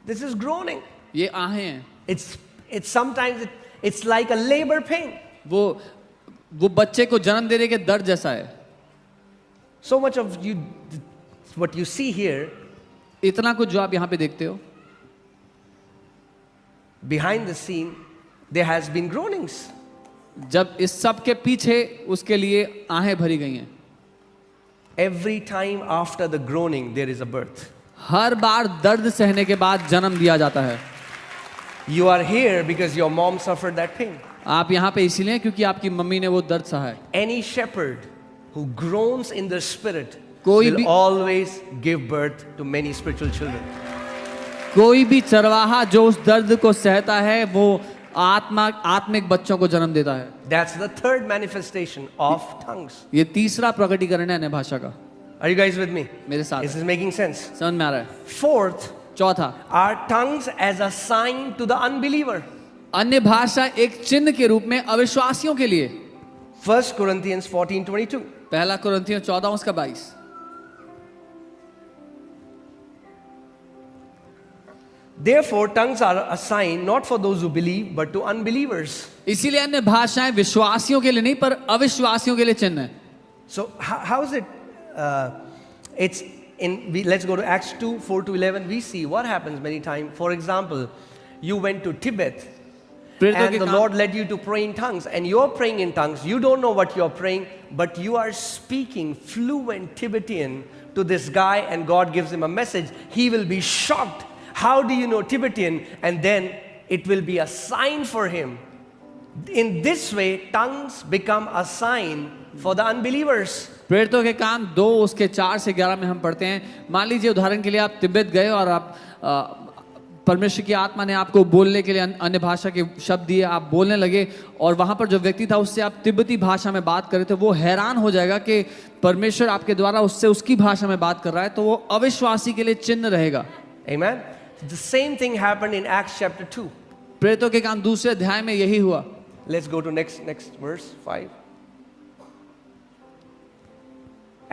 This is groaning. ये आहें हैं। It's sometimes it's like a labor pain. वो वो बच्चे को जन्म देने के दर्द जैसा है। So much of you, what you see here, इतना कुछ जो आप यहाँ पे देखते हो, behind the scene, there has been groanings. जब इस सब के पीछे उसके लिए आहें भरी गई हैं। Every time after the groaning, there is a birth. हर बार दर्द सहने के बाद जन्म दिया जाता है। You are here because your mom suffered that pain. आप यहाँ पे इसीलिए हैं क्योंकि आपकी मम्मी ने वो दर्द सहा है। Any shepherd who groans in the spirit कोई will भी- always give birth to many spiritual children. कोई भी चरवाहा जो उस दर्द को सहता है वो आत्मिक बच्चों को जन्म देता है। That's the third manifestation of tongues. ये तीसरा प्रकटीकरण है अन्य भाषा का। Are you guys with me? मेरे साथ Is this making sense? समझ में आ रहा है? Fourth, चौथा, are tongues as a sign to the unbeliever. अन्य भाषा एक चिन्ह के रूप में अविश्वासियों के लिए। 1 Corinthians 14:22. पहला कुरिन्थियों 14 उसका 22। Therefore, tongues are a sign not for those who believe, but to unbelievers. इसीलिए अन्य भाषाएं विश्वासियों के लिए नहीं पर अविश्वासियों के लिए चिन्ह है। So, how is it? It's in. Let's go to Acts 2:4-11. We see what happens many times. For example, you went to Tibet, प्रेरितों and के the काम- Lord led you to pray in tongues, and you're praying in tongues. You don't know what you're praying, but you are speaking fluent Tibetan to this guy, and God gives him a message. He will be shocked. How do you know Tibetan? And then it will be a sign for him. In this way, tongues become a sign for the unbelievers. प्रेरितों के काम 2 उसके 4 से 11 में हम पढ़ते हैं। मान लीजिए उदाहरण के लिए आप तिब्बत गए और आप परमेश्वर की आत्मा ने आपको बोलने के लिए अन्य भाषा के शब्द दिए, आप बोलने लगे और वहां पर जो व्यक्ति था उससे आप तिब्बती भाषा में बात कर रहे थे, वो हैरान हो जाएगा कि परमेश्वर आपके द्वारा उससे उसकी भाषा में बात कर रहा है, तो वो अविश्वासी के लिए चिन्ह रहेगा। Amen. The same thing happened in Acts chapter 2. प्रेरितों के काम 2 अध्याय में यही हुआ। Let's go to next verse 5.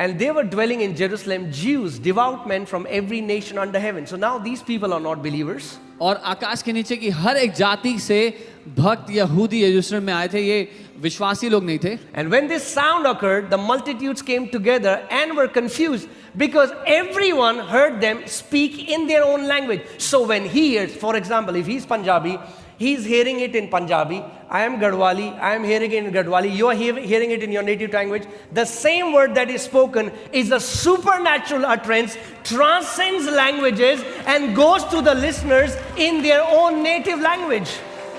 And they were dwelling in Jerusalem, Jews, devout men from every nation under heaven. So now these people are not believers. और आकाश के नीचे की हर एक जाति से भक्त यहूदी यरूशलेम में आए थे, ये विश्वासी लोग नहीं थे। And when this sound occurred, the multitudes came together and were confused because everyone heard them speak in their own language. So when he hears, for example, if he's Punjabi, he's hearing it in Punjabi. I am Gadwali, I am hearing it in Gadwali. You are hearing it in your native language. The same word that is spoken is a supernatural utterance, transcends languages and goes to the listeners in their own native language.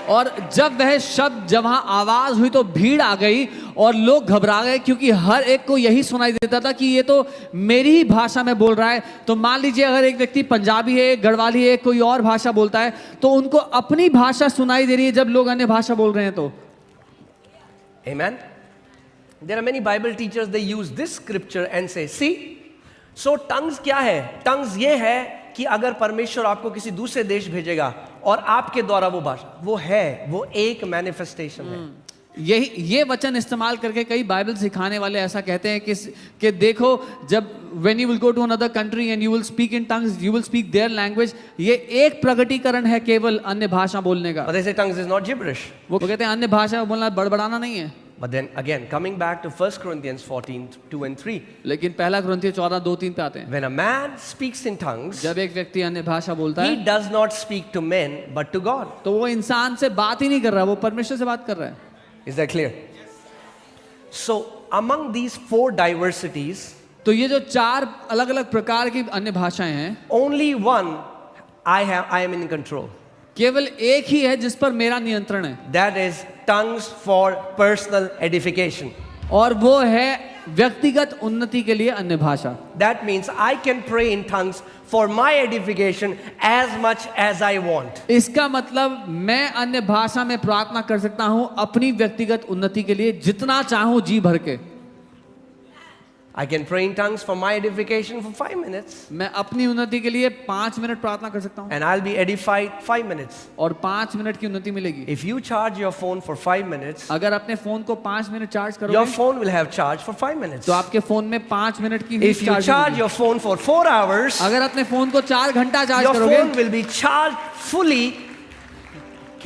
और जब वह शब्द जब वहां आवाज हुई तो भीड़ आ गई और लोग घबरा गए क्योंकि हर एक को यही सुनाई देता था कि ये तो मेरी ही भाषा में बोल रहा है। तो मान लीजिए अगर एक व्यक्ति पंजाबी है, गढ़वाली है, कोई और भाषा बोलता है तो उनको अपनी भाषा सुनाई दे रही है जब लोग अन्य भाषा बोल रहे हैं तो। Amen. There are many Bible teachers, they use this scripture and say, see, so tongues क्या है? Tongues ये है कि अगर परमेश्वर आपको किसी दूसरे देश भेजेगा और आपके द्वारा वो भाषा, वो है, वो एक मैनिफेस्टेशन है। ये वचन इस्तेमाल करके कई बाइबल सिखाने वाले ऐसा कहते हैं कि देखो जब when you will go to another country and you will speak in tongues, you will speak their language, ये एक प्रकटीकरण है केवल अन्य भाषा बोलने का। But they say tongues is not gibberish. वो कहते हैं अन्य भाषा बोलना बड़बड़ाना नहीं है। But then again, coming back to 1 Corinthians 14:2 and 3. लेकिन पहला कुरिन्थियों 14:2-3 पे आते हैं। When a man speaks in tongues, जब एक व्यक्ति अन्य भाषा बोलता he है does not speak to men but to God. तो वो इंसान से बात ही नहीं कर रहा, वो परमेश्वर से बात कर रहा है। Is that clear? So among these 4 diversities, तो ये जो 4 अलग अलग प्रकार की अन्य भाषाएं हैं, only one I am in control. केवल एक ही है जिस पर मेरा नियंत्रण है, That is tongues for personal edification. और वो है व्यक्तिगत उन्नति के लिए अन्य भाषा। That means I can pray in tongues for my edification as much as I want. इसका मतलब मैं अन्य भाषा में प्रार्थना कर सकता हूं अपनी व्यक्तिगत उन्नति के लिए जितना चाहूं जी भर के। I can pray in tongues for my edification for 5 minutes. मैं अपनी उन्नति के लिए 5 मिनट प्रार्थना कर सकता हूं And I'll be edified 5 minutes. और 5 मिनट की उन्नति मिलेगी। If you charge your phone for 5 minutes, अगर अपने फोन को 5 मिनट चार्ज your करोगे phone will have charge for 5 minutes. तो आपके फोन में 5 मिनट की ही If you चार्ज charge होगी। your phone for 4 hours, अगर अपने फोन को 4 घंटा चार्ज your करोगे phone will be charged fully,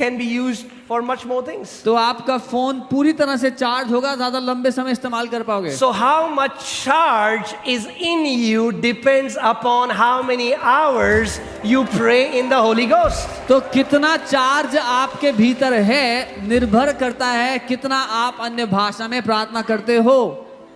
can be used for much more things. तो आपका फोन पूरी तरह से चार्ज होगा, ज्यादा लंबे समय इस्तेमाल कर पाओगे। So how much charge is in you depends upon how many hours you pray in the Holy Ghost. तो कितना चार्ज आपके भीतर है निर्भर करता है कितना आप अन्य भाषा में प्रार्थना करते हो।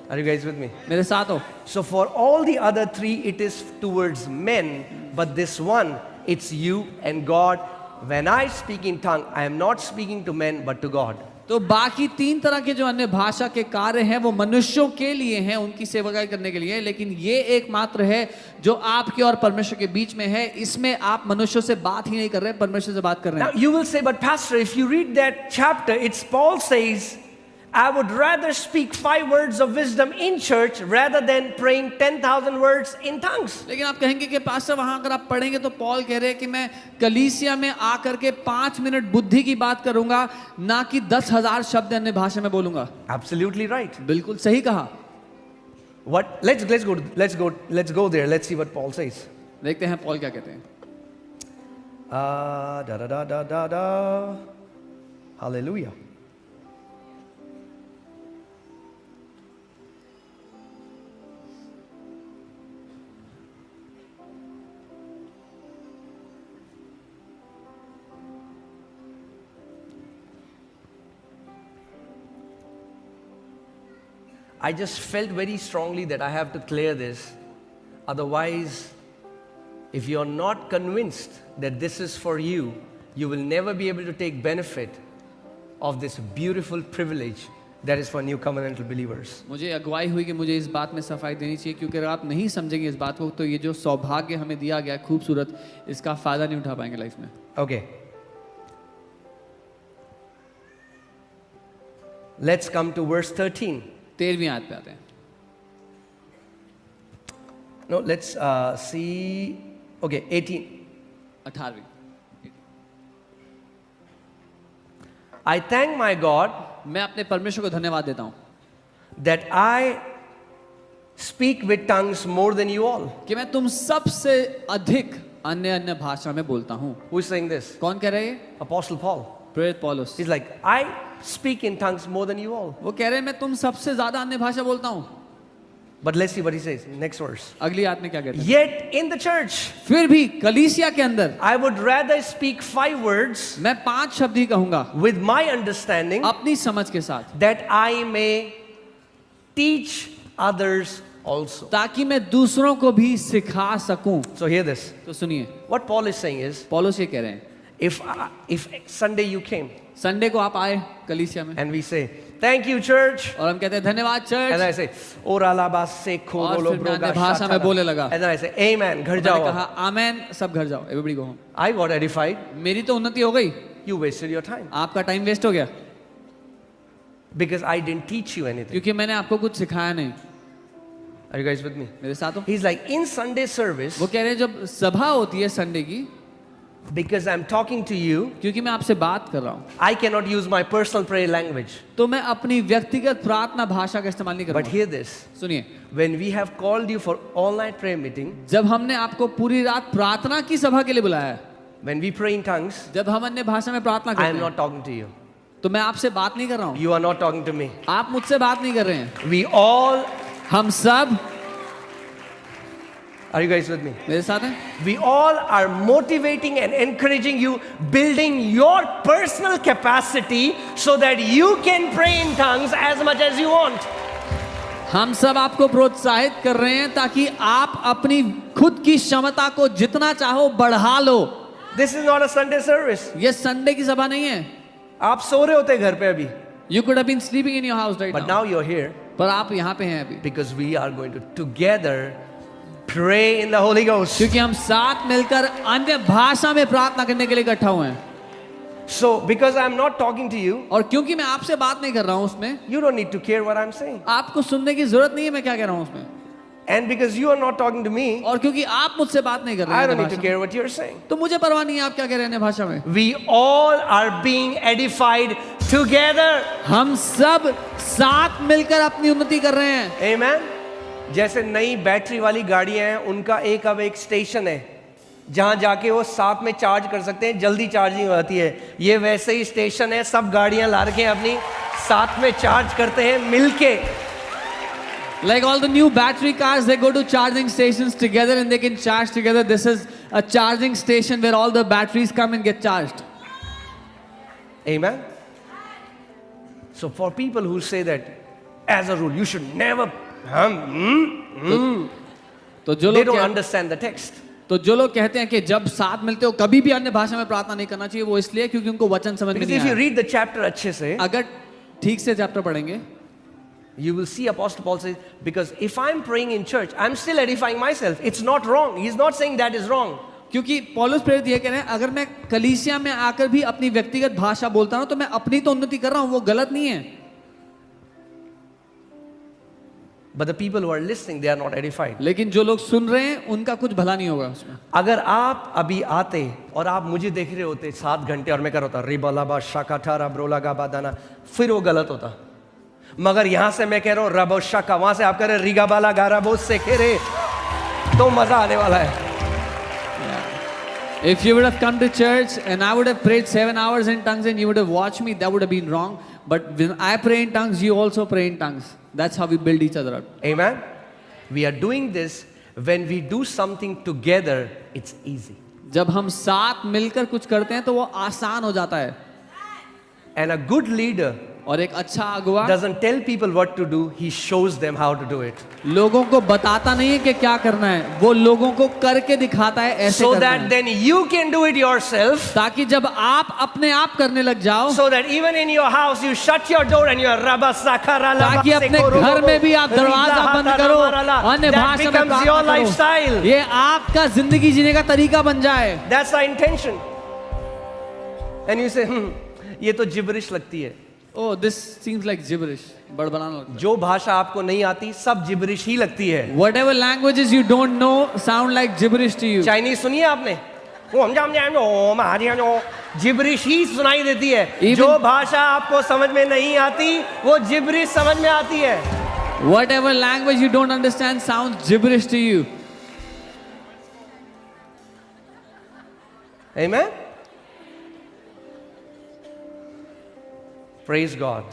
Are you guys with me? मेरे साथ हो। So for all the other three, it is towards men, but this one, it's you and God. When I speak in tongue, I am not speaking to men, but to God. तो बाकी तीन तरह के जो अन्य भाषा के कार्य हैं वो मनुष्यों के लिए हैं, उनकी सेवकाई करने के लिए, लेकिन ये एकमात्र है जो आपके और परमेश्वर के बीच में है। इसमें आप मनुष्यों से बात ही नहीं कर रहे, परमेश्वर से बात कर रहे Now हैं। you will say, but Pastor, if you read that chapter, it's Paul says, I would rather speak 5 words of wisdom in church rather than praying 10,000 words in tongues. लेकिन आप कहेंगे कि पास्टर वहां अगर आप पढ़ेंगे तो पॉल कह रहे हैं कि मैं कलीसिया में आकर के 5 मिनट बुद्धि की बात करूंगा, ना कि 10,000 शब्द अन्य भाषा में बोलूंगा। Absolutely right. बिल्कुल सही कहा। What? Let's go there. Let's see what Paul says. देखते हैं पॉल क्या कहते हैं। Hallelujah. I just felt very strongly that I have to clear this. Otherwise, if you're not convinced that this is for you, you will never be able to take benefit of this beautiful privilege that is for new covenantal believers. मुझे अगुवाई हुई कि मुझे इस बात में सफाई देनी चाहिए, क्योंकि अगर आप नहीं समझेंगे इस बात को तो ये जो सौभाग्य हमें दिया गया खूबसूरत, इसका फायदा नहीं उठा पाएंगे लाइफ में। Okay. Let's come to verse 13. 13वीं आयत पे आते हैं। No, let's see. Okay, 18. 18वीं। I thank my God मैं अपने परमेश्वर को धन्यवाद देता हूँ that I speak with tongues more than you all. कि मैं तुम सबसे अधिक अन्य अन्य भाषा में बोलता हूँ। Who is saying this? कौन कह रहे हैं? Apostle Paul. प्रेरित पौलुस। He's like, I speak in tongues more than you all. वो कह रहे हैं मैं तुम सबसे ज्यादा अन्य भाषा बोलता हूँ। But let's see what he says. Next verse. अगली आयत में क्या कहते हैं? Yet in the church, फिर भी कलीसिया के अंदर I would rather speak 5 words मैं 5 शब्द ही कहूंगा with my understanding अपनी समझ के साथ, that I may teach others also. ताकि मैं दूसरों को भी सिखा सकूं। So hear this. तो सुनिए, What Paul is saying is, पौलुस ये कह रहे हैं, if Sunday you came Sunday को आप आए कलीसिया में and we say, thank you church, और हम कहते हैं धन्यवाद and I church, say, ora la ba se ko और lo फिर मैं bro अन्य ga भाषा में बोलने लगा। and then I say, amen, घर मैंने जाओ. कहा आमेन, सब घर जाओ, everybody go home. I got edified. मेरी तो उन्नति हो गई, You wasted your time आपका टाइम वेस्ट हो गया, because I didn't teach you anything. क्योंकि मैंने आपको कुछ सिखाया नहीं। Are you guys with me? मेरे साथ हो? He's like, in Sunday service, वो कह रहे हैं जब सभा होती है संडे की, because I'm talking to you, क्योंकि मैं आपसे बात कर रहा हूँ, I cannot use my personal prayer language. तो मैं अपनी व्यक्तिगत प्रार्थना भाषा का इस्तेमाल नहीं But करूँगा। hear this. सुनिए, When we have called you for all-night prayer meeting, जब हमने आपको पूरी रात प्रार्थना की सभा के लिए बुलाया है, when we pray in tongues, जब हम अन्य भाषा में प्रार्थना I करते am हैं, not talking to you. तो मैं आपसे बात नहीं कर रहा हूँ, You are not talking to me. आप मुझसे बात नहीं कर रहे हैं। We all, हम सब, are you guys with me? मेरे साथ हैं, We all are motivating and encouraging you, building your personal capacity so that you can pray in tongues as much as you want. हम सब आपको प्रोत्साहित कर रहे हैं ताकि आप अपनी खुद की क्षमता को जितना चाहो बढ़ा लो। This is not a Sunday service. ये संडे की सभा नहीं है। आप सो रहे होते घर पे अभी, You could have been sleeping in your house right but now, now you're here पर आप यहाँ पे हैं अभी, because we are going to together pray in the Holy Ghost. क्योंकि हम साथ मिलकर अन्य भाषा में प्रार्थना करने के लिए इकट्ठा हुए हैं। So, because I'm not talking to you, और क्योंकि मैं आपसे बात नहीं कर रहा हूँ उसमें, you don't need to care what I'm saying. आपको सुनने की जरूरत नहीं है मैं क्या कह रहा हूँ उसमें, And because you are not talking to me, और क्योंकि आप मुझसे बात नहीं कर रहे I हैं don't अन्य need to भाषा care में, what you're saying. तो मुझे परवाह नहीं है आप क्या कह रहे हैं अन्य भाषा में। We all are being edified together. हम सब साथ मिलकर अपनी उन्नति कर रहे हैं। Amen. जैसे नई बैटरी वाली गाड़ियां हैं, उनका एक अब एक स्टेशन है जहां जाके वो साथ में चार्ज कर सकते हैं, जल्दी चार्जिंग होती है। ये वैसे ही स्टेशन है, सब गाड़ियां ला रखे हैं अपनी, साथ में चार्ज करते हैं मिलके। Like all the new battery cars, they go to charging stations together and they can charge together. This is a charging station where all the batteries come and get charged. Amen. So for people who say that as a rule you should never तो जो they लोग don't कह- understand the text. तो जो लोग कहते हैं कि जब साथ मिलते हो कभी भी अन्य भाषा में प्रार्थना नहीं करना चाहिए, वो इसलिए क्योंकि उनको वचन समझ में Because नहीं if you आया। read the chapter अच्छे से, अगर ठीक से चैप्टर पढ़ेंगे you will see Apostle Paul says, because if I'm praying in church, I'm still edifying myself. It's not wrong. He's not saying that is wrong. क्योंकि पौलुस प्रेरित ये कह रहे हैं अगर मैं कलीसिया में आकर भी अपनी व्यक्तिगत भाषा बोलता हूं तो मैं अपनी तो उन्नति कर रहा हूं, वो गलत नहीं है। But the people who are listening, they are not edified. लेकिन जो लोग सुन रहे हैं उनका कुछ भला नहीं होगा उसमें। अगर आप अभी आते और आप मुझे देख रहे होते 7 घंटे और मैं कर होता रिबलाबा शाकाठारा ब्रोलागा बादाना, फिर वो गलत होता। मगर यहां से मैं कह रहा हूं रबो शाका, वहां से आप कह रहे रिगाबाला गाराबो सेखेरे, तो मजा आने वाला है। If you would have come to church and I would have prayed 7 hours in tongues and you would have watched me, that would have been wrong. But when I pray in tongues, you also pray in tongues. That's how we build each other up. Amen. We are doing this when we do something together, it's easy. जब हम साथ मिलकर कुछ करते हैं तो वो आसान हो जाता है। And a good leader और एक अच्छा अगुवा doesn't tell people what to do, he shows them how to do it. लोगों को बताता नहीं है कि क्या करना है, वो लोगों को करके दिखाता है ऐसे So करना that है। then you can do it yourself. ताकि जब आप अपने आप करने लग जाओ, So that even in your house you shut your door and you are rabba sakara laba ताकि अपने sekoro घर में भी आप riza दरवाजा बंद hatara करो, marala. अन्य That भाषा में becomes your प्रार्थना lifestyle. करो, ये आपका जिंदगी जीने का तरीका बन जाए। That's the intention. And you say, ये तो gibberish लगती है। Oh, this seems like gibberish. बड़बड़ाना लगता है। जो भाषा आपको नहीं आती सब gibberish ही लगती है। Whatever languages you don't know sound like gibberish to you. Chinese सुनिए आपने, जिब्रिश ही सुनाई देती है। Even- जो भाषा आपको समझ में नहीं आती वो जिब्रिश समझ में आती है। Whatever language you don't understand sounds gibberish to you. Amen. Praise God.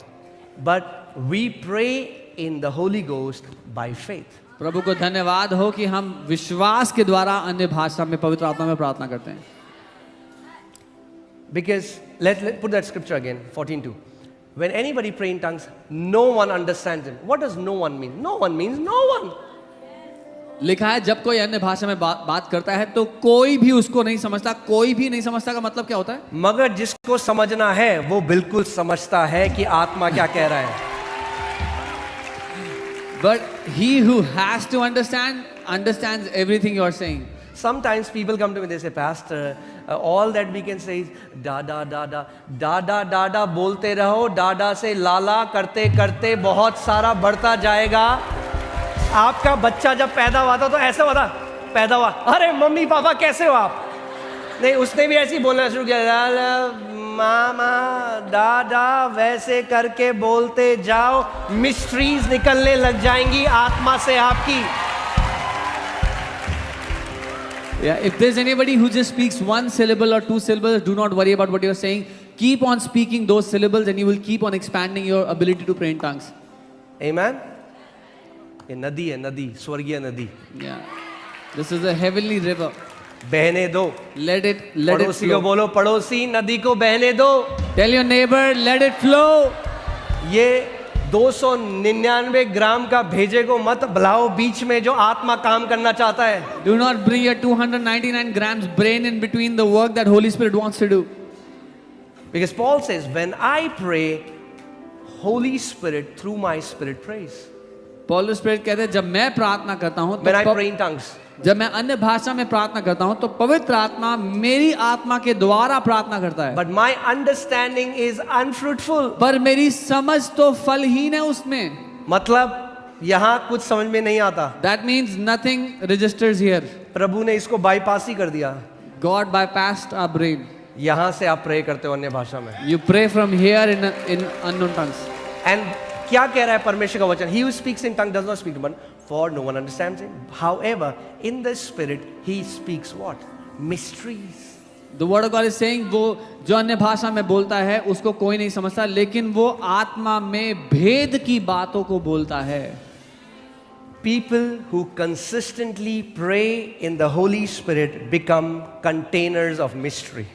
But we pray in the Holy Ghost by faith. प्रभु को धन्यवाद हो कि हम विश्वास के द्वारा अन्य भाषा में पवित्र आत्मा में प्रार्थना करते हैं। Because let's put that scripture again, 14:2. When anybody pray in tongues, no one understands him. What does no one mean? No one means no one. लिखा है जब कोई अन्य भाषा में बात करता है तो कोई भी उसको नहीं समझता। कोई भी नहीं समझता का मतलब क्या होता है? मगर जिसको समझना है वो बिल्कुल समझता है कि आत्मा क्या कह रहा है। But he who has to understand understands everything you are saying. Sometimes people come to me, they say, Pastor, all that we can say is da da da da da da da da बोलते रहो, डाडा से लाला करते करते बहुत सारा बढ़ता जाएगा। आपका बच्चा जब पैदा हुआ था तो ऐसा हुआ था, पैदा हुआ, अरे मम्मी पापा कैसे हो आप? नहीं, उसने भी ऐसे ही बोलना शुरू किया, लाला मामा दादा, वैसे करके बोलते जाओ, मिस्ट्रीज निकलने लग जाएंगी आत्मा से आपकी। Yeah, if there's anybody who just speaks one syllable or 2 syllables, do not worry about what you're saying. Keep on speaking those syllables and you will keep on expanding your ability to pray in tongues. Amen. ये नदी है, नदी, स्वर्गीय नदी, Yeah. This is a heavenly river. बहने दो। Let it पड़ोसी को flow. बोलो, पड़ोसी नदी को बहने दो। Tell your neighbor, let it flow. ये 299 ग्राम का भेजे को मत बुलाओ बीच में जो आत्मा काम करना चाहता है। Do not bring your 299 grams brain in between the work that Holy Spirit wants to do. Because Paul says, when I pray, Holy Spirit through my spirit prays. Paul Spirit कहते हैं जब मैं प्रार्थना करता हूँ When I pray in tongues, जब मैं अन्य भाषा में प्रार्थना करता हूँ तो पवित्र आत्मा मेरी आत्मा के द्वारा प्रार्थना करता है। but my understanding is unfruitful. पर मेरी समझ तो फलहीन है उसमें। मतलब यहाँ कुछ समझ में नहीं आता। That means nothing registers here. प्रभु ने इसको बाईपास ही कर दिया। God bypassed our brain. यहाँ से आप प्रे करते हो अन्य भाषा में। You pray from here in unknown tongues. And क्या कह रहा है परमेश्वर का वचन? He who speaks in tongue does not speak to one, for no one understands him. However, in the spirit he speaks what? mysteries. The word of God is saying वो जो अन्य भाषा में बोलता है उसको कोई नहीं समझता, लेकिन वो आत्मा में भेद की बातों को बोलता है. People who consistently pray in the Holy Spirit become containers of mystery.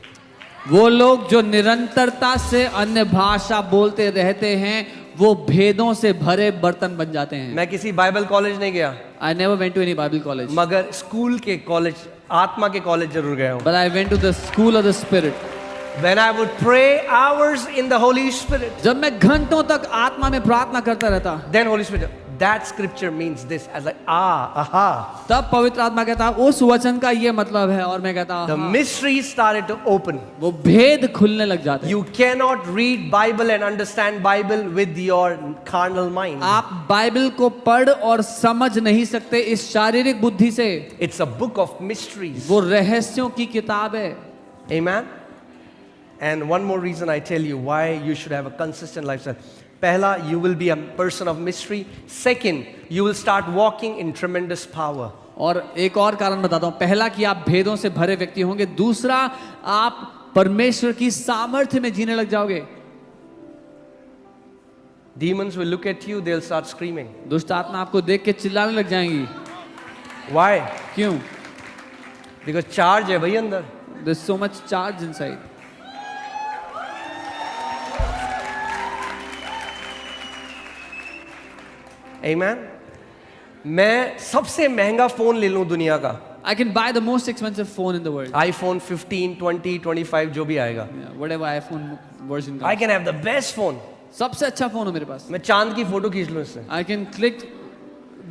वो लोग जो निरंतरता से अन्य भाषा बोलते रहते हैं वो भेदों से भरे बर्तन बन जाते हैं. मैं किसी बाइबल कॉलेज नहीं गया, I never went to any Bible college, मगर स्कूल के कॉलेज, आत्मा के कॉलेज जरूर गया हूँ. but I went to the school of the Spirit. When I would pray hours in the Holy Spirit, जब मैं घंटों तक आत्मा में प्रार्थना करता रहता, then Holy Spirit, that scripture means this. I was like, aha. तब पवित्र आत्मा कहता उस वचन का ये मतलब है, और मैं कहता The mysteries started to open. वो भेद खुलने लग जाते हैं. You cannot read Bible and understand Bible with your carnal mind. आप बाइबल को पढ़ और समझ नहीं सकते इस शारीरिक बुद्धि से. It's a book of mysteries. वो रहस्यों की किताब है. Amen. And one more reason I tell you why you should have a consistent lifestyle. पहला, you will be a person of mystery. Second, you will start walking in tremendous power. और एक और कारण बताता हूं. पहला कि आप भेदों से भरे व्यक्ति होंगे. दूसरा, आप परमेश्वर की सामर्थ्य में जीने लग जाओगे. Demons will look at you, they'll start screaming. दुष्ट आत्मा आपको देख के चिल्लाने लग जाएंगी. Why? क्यों? Because charge है भाई अंदर. There's so much charge inside. Amen. मैं सबसे महंगा फोन ले लूं दुनिया का. I can buy the most expensive phone in the world. iPhone 15, 20, 25 जो भी आएगा. Yeah, whatever iPhone version I comes. can have the best phone. सबसे अच्छा फोन हो मेरे पास. मैं चांद की फोटो खींच लूं इससे. I can click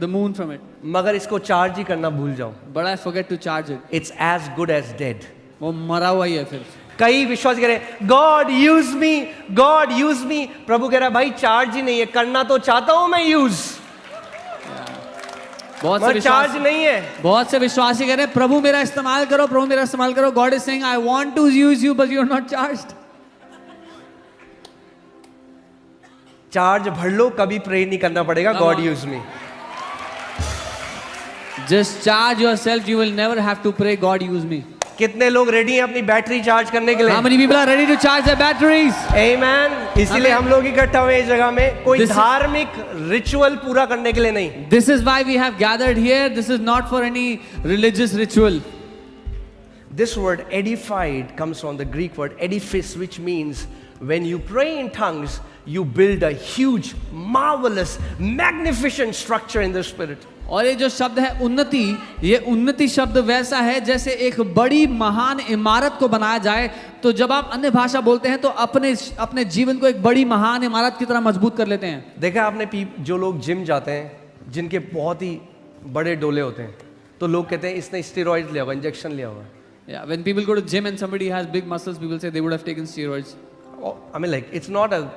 the moon from it, मगर इसको चार्ज ही करना भूल जाऊं. but I forget to charge it. It's as good as dead. वो मरा हुआ ही है फिर. कई विश्वास कह रहे God use me, God use me. प्रभु कह रहा है भाई चार्ज ही नहीं है, करना तो चाहता हूं मैं यूज, मगर चार्ज नहीं है. बहुत से विश्वासी कह रहे हैं प्रभु मेरा इस्तेमाल करो, प्रभु मेरा इस्तेमाल करो. God is saying I want to use you but you are not charged. Charge भर लो, कभी प्रे नहीं करना पड़ेगा God use me. Just charge yourself, you will never have to pray God use me. कितने लोग रेडी हैं अपनी बैटरी चार्ज करने के लिए? How many people are ready to charge their batteries? Amen. इसीलिए हम लोग इकट्ठा हुए इस जगह में, कोई धार्मिक रिचुअल पूरा करने के लिए नहीं. This is why we have gathered here. This is not for any religious ritual. This word edified comes from the Greek word edifice, which means when you pray in tongues, you build a huge, marvelous, magnificent structure in the spirit. और ये जो शब्द है उन्नति, ये उन्नति शब्द वैसा है जैसे एक बड़ी महान इमारत को बनाया जाए. तो जब आप अन्य भाषा बोलते हैं तो अपने जीवन को एक बड़ी महान इमारत की तरह मजबूत कर लेते हैं. देखा आपने जो लोग जिम जाते हैं, जिनके बहुत ही बड़े डोले होते हैं, तो लोग कहते हैं इसने स्टेरॉइड लिया हुआ, इंजेक्शन लिया हुआ. Yeah, when people go to gym and somebody has big muscles, people say they would have taken steroids. I mean, like, it's not a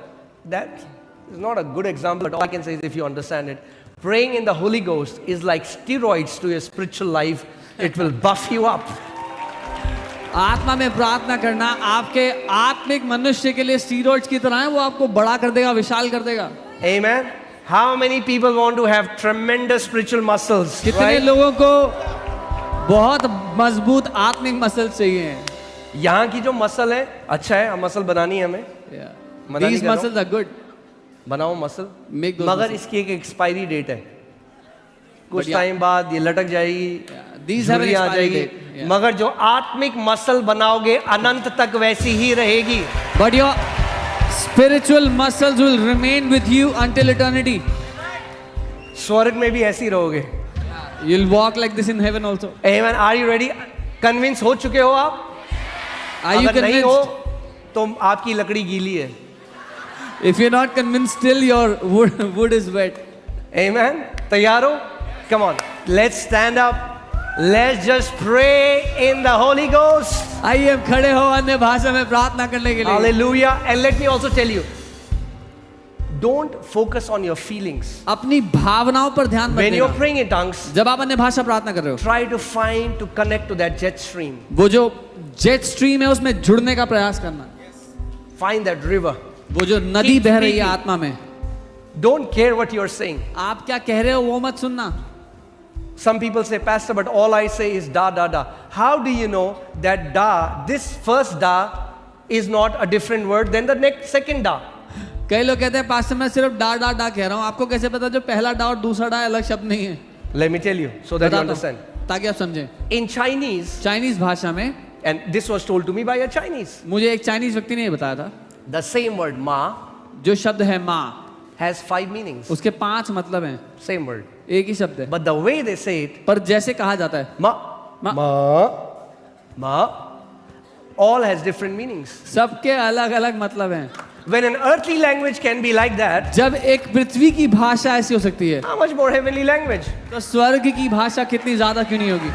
good example, but all I can say is if you understand it, praying in the Holy Ghost is like steroids to your spiritual life. It will buff you up. आत्मा में प्रार्थना करना आपके आत्मिक मनुष्य के लिए steroids की तरह है. वो आपको बड़ा कर देगा, विशाल कर देगा. Amen. How many people want to have tremendous spiritual muscles? कितने Right? लोगों को बहुत मजबूत आत्मिक मसल चाहिए हैं. यहाँ की जो मसल है अच्छा है, मसल बनानी है हमें. मना नहीं These कर रहा हूँ. muscles are good. बनाओ मसल, Make those मगर muscles. इसकी एक एक्सपायरी डेट है. कुछ But टाइम बाद ये लटक जाएगी, These have an झुर्रियाँ आ expiry जाएगी. date. Yeah. मगर जो आत्मिक मसल बनाओगे अनंत तक वैसी ही रहेगी. But your spiritual muscles will remain with you until eternity. स्वर्ग में भी ऐसे ही रहोगे. You'll walk like this in heaven also. Amen. Are you ready? Convince हो चुके हो आप? Are you अगर नहीं हो convinced? तो आपकी लकड़ी गीली है. If you're not convinced, still your wood is wet. Amen. तैयार हो? Come on. Let's stand up. Let's just pray in the Holy Ghost. आइए हम खड़े हो अन्य भाषा में प्रार्थना करने के लिए. Hallelujah. And let me also tell you, don't focus on your feelings. अपनी भावनाओं पर ध्यान मत When you're देना. praying in tongues, जब आप अन्य भाषा प्रार्थना कर रहे हो, try to connect to that jet stream. वो जो जेट स्ट्रीम है उसमें जुड़ने का प्रयास करना. Find that river. वो जो नदी Keep बह रही है speaking. आत्मा में, Don't care what you're saying. आप क्या कह रहे हो वो मत सुनना. Some people say, Pastor, but all I say is da da da. how do you know that da, this first da, is not a different word than the next second da? कई लोग कहते हैं pastor मैं सिर्फ डा डा डा कह रहा हूँ, आपको कैसे पता जो पहला डा और दूसरा डा अलग शब्द नहीं है? Let me tell you so that you बताता हूँ, understand. ताकि आप समझें। In Chinese, चाइनीज भाषा में, and this was told to me by a Chinese, मुझे एक चाइनीज व्यक्ति ने ये बताया था, the same word ma जो शब्द है माँ, has 5 meanings. उसके 5 मतलब हैं, Same word. एक ही शब्द है, But the way they say it, पर जैसे कहा जाता है ma, Ma. ma, all has different meanings. सबके अलग अलग मतलब हैं। When an earthly language can be like that, जब एक पृथ्वी की भाषा ऐसी हो सकती है, how much more heavenly language? तो स्वर्ग की भाषा कितनी ज्यादा क्यों नहीं होगी?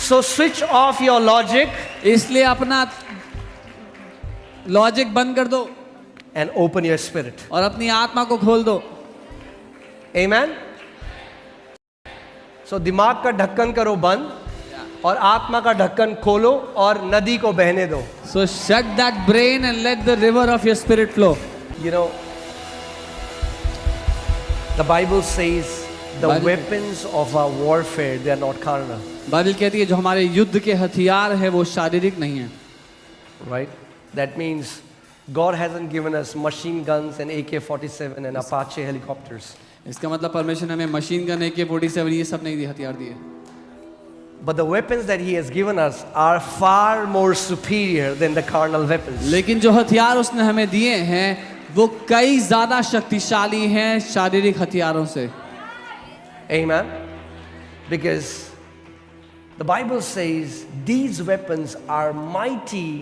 So switch off your logic इसलिए अपना लॉजिक बंद कर दो and open your spirit. और अपनी आत्मा को खोल दो। Amen? So दिमाग का ढक्कन करो बंद और आत्मा का ढक्कन खोलो और नदी को बहने दो. So shut that brain and let the river of your spirit flow. You know, the Bible says the Bible- weapons of our warfare, they are not carnal. Bible कहती है जो हमारे युद्ध के हथियार है वो शारीरिक नहीं है। Right? That means God hasn't given us machine guns and AK-47 and Apache helicopters. इसका मतलब परमेश्वर ने हमें मशीन गन AK-47 ये सब नहीं दिए, हथियार दिए। But the weapons that He has given us are far more superior than the carnal weapons. लेकिन जो हथियार उसने हमें दिए हैं वो कई ज्यादा शक्तिशाली हैं शारीरिक हथियारों से। Amen? Because the Bible says these weapons are mighty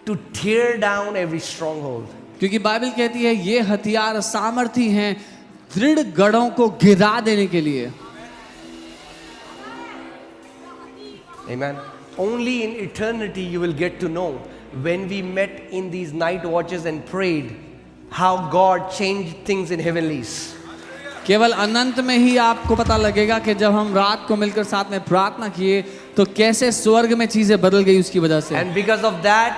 to tear down every stronghold. क्योंकि बाइबल कहती है ये हथियार सामर्थी हैं दृढ़ गढ़ों को गिरा देने के लिए। Amen. Only in eternity you will get to know when we met in these night watches and prayed how God changed things in heavenlies. केवल अनंत में ही आपको पता लगेगा कि जब हम रात को मिलकर साथ में प्रार्थना किए तो कैसे स्वर्ग में चीजें बदल गई उसकी वजह से। And because of that,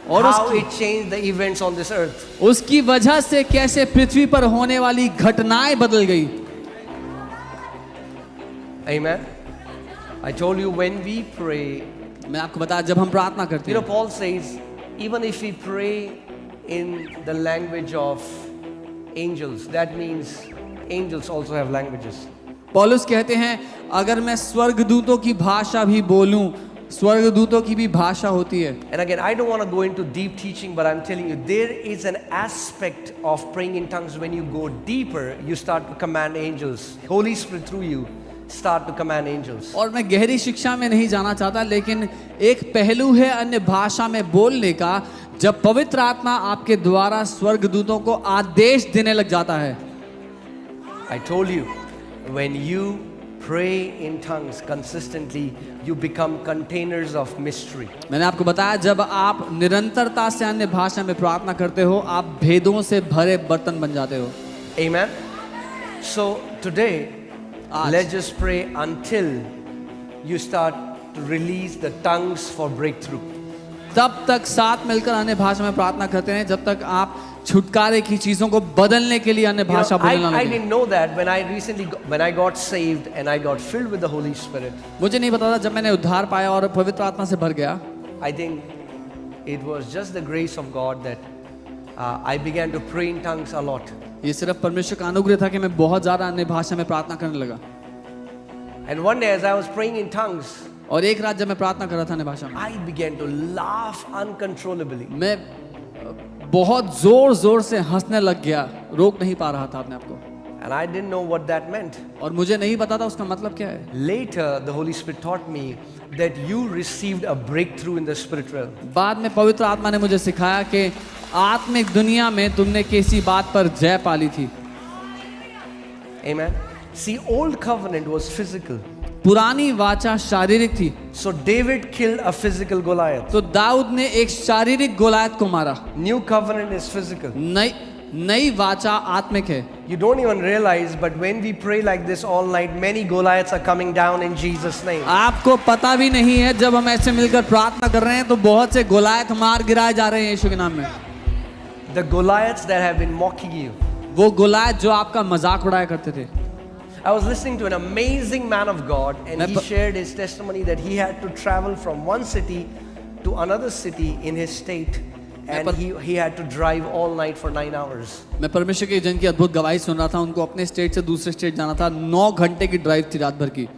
और how उसकी- it changed the events on this earth. उसकी वजह से कैसे पृथ्वी पर होने वाली घटनाएं बदल गई। Amen. I told you when we pray, मैं आपको बताया जब हम प्रार्थना करते you know, हैं, Paul says, even if we pray in the language of angels, that means angels also have languages. पौलुस कहते हैं अगर मैं स्वर्गदूतों की भाषा भी बोलूं, स्वर्गदूतों की भी भाषा होती है। And again, I don't want to go into deep teaching, but I'm telling you, there is an aspect of praying in tongues when you go deeper, you start to command angels. Holy Spirit through you start to command angels. और मैं गहरी शिक्षा में नहीं जाना चाहता, लेकिन एक पहलू है अन्य भाषा में बोलने का, जब पवित्र आत्मा आपके द्वारा स्वर्गदूतों को आदेश देने लग जाता है। I told you, when you pray in tongues consistently, you become containers of mystery. मैंने आपको बताया जब आप निरंतरता से अन्य भाषा में प्रार्थना करते हो आप भेदों से भरे बर्तन बन जाते हो। Amen. So today, आज- let's just pray until you start to release the tongues for breakthrough. तब तक साथ मिलकर अन्य भाषा में प्रार्थना करते हैं जब तक आप छुटकारे की चीजों को बदलने के लिए अन्य You know, भाषा बोलना I लगे। didn't know that when I got saved and I got filled with the Holy Spirit. मुझे नहीं पता था जब मैंने उद्धार पाया और पवित्र आत्मा से भर गया। I think it was just the grace of God that I began to pray in tongues a lot. ये सिर्फ परमेश्वर का अनुग्रह था कि मैं बहुत ज्यादा अन्य भाषा में प्रार्थना करने लगा। And one day as I was praying in tongues, और एक रात जब मैं प्रार्थना कर रहा था अन्य भाषा में, I began to laugh uncontrollably. मैं बहुत जोर जोर से हंसने लग गया, रोक नहीं पा रहा था अपने आप को, And I didn't know what that meant. और मुझे नहीं पता था उसका मतलब क्या है। Later, the Holy Spirit taught me that you received a breakthrough in the spirit realm. बाद में पवित्र आत्मा ने मुझे सिखाया कि आत्मिक दुनिया में तुमने किसी बात पर जय पाली थी। Amen. See, old covenant was physical. पुरानी वाचा शारीरिक थी, So David killed a physical Goliath. तो दाऊद ने एक शारीरिक गोलायत को मारा। New covenant is physical. नई वाचा आत्मिक है। You don't even realize, but when we pray like this all night, many Goliaths are coming down in Jesus' name. आपको पता भी नहीं है जब हम ऐसे मिलकर प्रार्थना कर रहे हैं तो बहुत से गोलायत मार गिराए जा रहे हैं यीशु के नाम में। The Goliaths that have been mocking you, वो गोलायत जो आपका मजाक उड़ाया करते थे, I was listening to an amazing man of God, and he मैं shared his testimony that he had to travel from one city to another city in his state, and he had to drive all night for 9 hours. मैं परमेश्वर के जन की अद्भुत गवाही सुन रहा था। उनको अपने स्टेट से दूसरे स्टेट जाना था। 9 घंटे की ड्राइव थी रात भर की।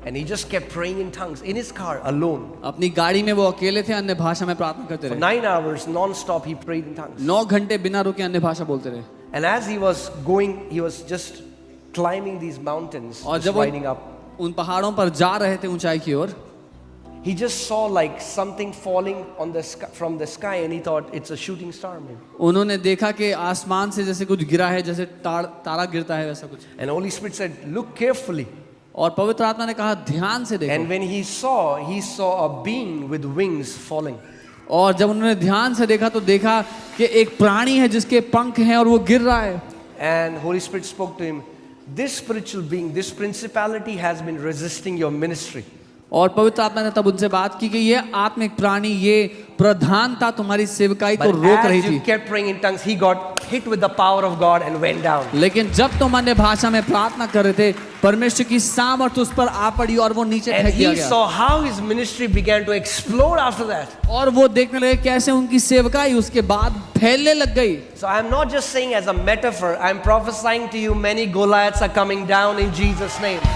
And he just kept praying in tongues in his car alone. अपनी गाड़ी में वो अकेले थे, अन्य भाषा में प्रार्थना करते For रहे। 9 hours non-stop he prayed in tongues. 9 घंटे बिना रुके अन्य भाषा बोलते रहे। And as he was going, he was just climbing these mountains, और just जब वो riding up. उन पहाड़ों पर जा रहे थे ऊंचाई की ओर, He just saw like something falling on the sky, from the sky, and he thought it's a shooting star maybe. उन्होंने देखा कि आसमान से जैसे कुछ गिरा है, जैसे तारा गिरता है वैसा कुछ। And Holy Spirit said, "Look carefully." और पवित्र आत्मा ने कहा ध्यान से देखो। And when he saw a being with wings falling. और जब उन्होंने ध्यान से देखा तो देखा कि एक प्राणी है जिसके पंख हैं और वो गिर रहा है। And Holy Spirit spoke to him, "This spiritual being, this principality has been resisting your ministry." और पवित्र आत्मा ने तब उनसे बात की कि ये आत्मिक प्राणी, ये प्रधानता तुम्हारी सेवकाई को But रोक रही as थी। you kept praying in tongues, he got hit with the power of God and went down. लेकिन जब तुम अन्य भाषा में प्रार्थना कर रहे थे, परमेश्वर की सामर्थ उस पर आ पड़ी और वो नीचे And फेंक दिया he गया। saw how his ministry began to explode after that. और वो देखने लगे कैसे उनकी सेवकाई उसके बाद फैलने लग गई। So I'm not just saying as a metaphor, I'm prophesying to you many Goliaths are coming down in Jesus' name.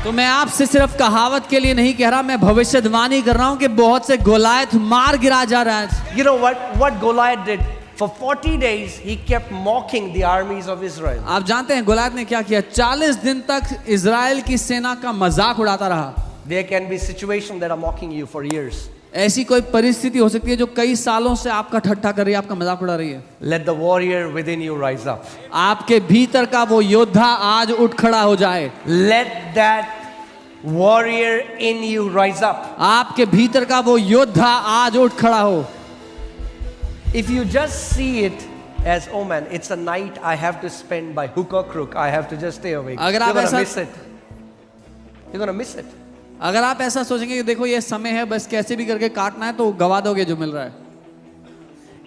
तो मैं आपसे सिर्फ कहावत के लिए नहीं कह रहा, मैं भविष्यवाणी कर रहा हूं कि बहुत से गोलायत मार गिरा जा रहा है। You know what Goliath did? For 40 days he kept mocking the armies of Israel. आप जानते हैं गोलायत ने क्या किया? 40 दिन तक इजराइल की सेना का मजाक उड़ाता रहा। There can be situations that are mocking you for years. ऐसी कोई परिस्थिति हो सकती है जो कई सालों से आपका ठट्ठा कर रही है, आपका मजाक उड़ा रही है। Let the warrior within you rise up. आपके भीतर का वो योद्धा आज उठ खड़ा हो जाए। Let that warrior in you rise up. आपके भीतर का वो योद्धा आज उठ खड़ा हो। If you just see it as, oh man, it's a night I have to spend by hook or crook, I have to just stay awake, अगर you're आप gonna ऐसा- miss it. You're gonna miss it. अगर आप ऐसा सोचेंगे कि देखो ये समय है, बस कैसे भी करके काटना है, तो गवा दोगे जो मिल रहा है।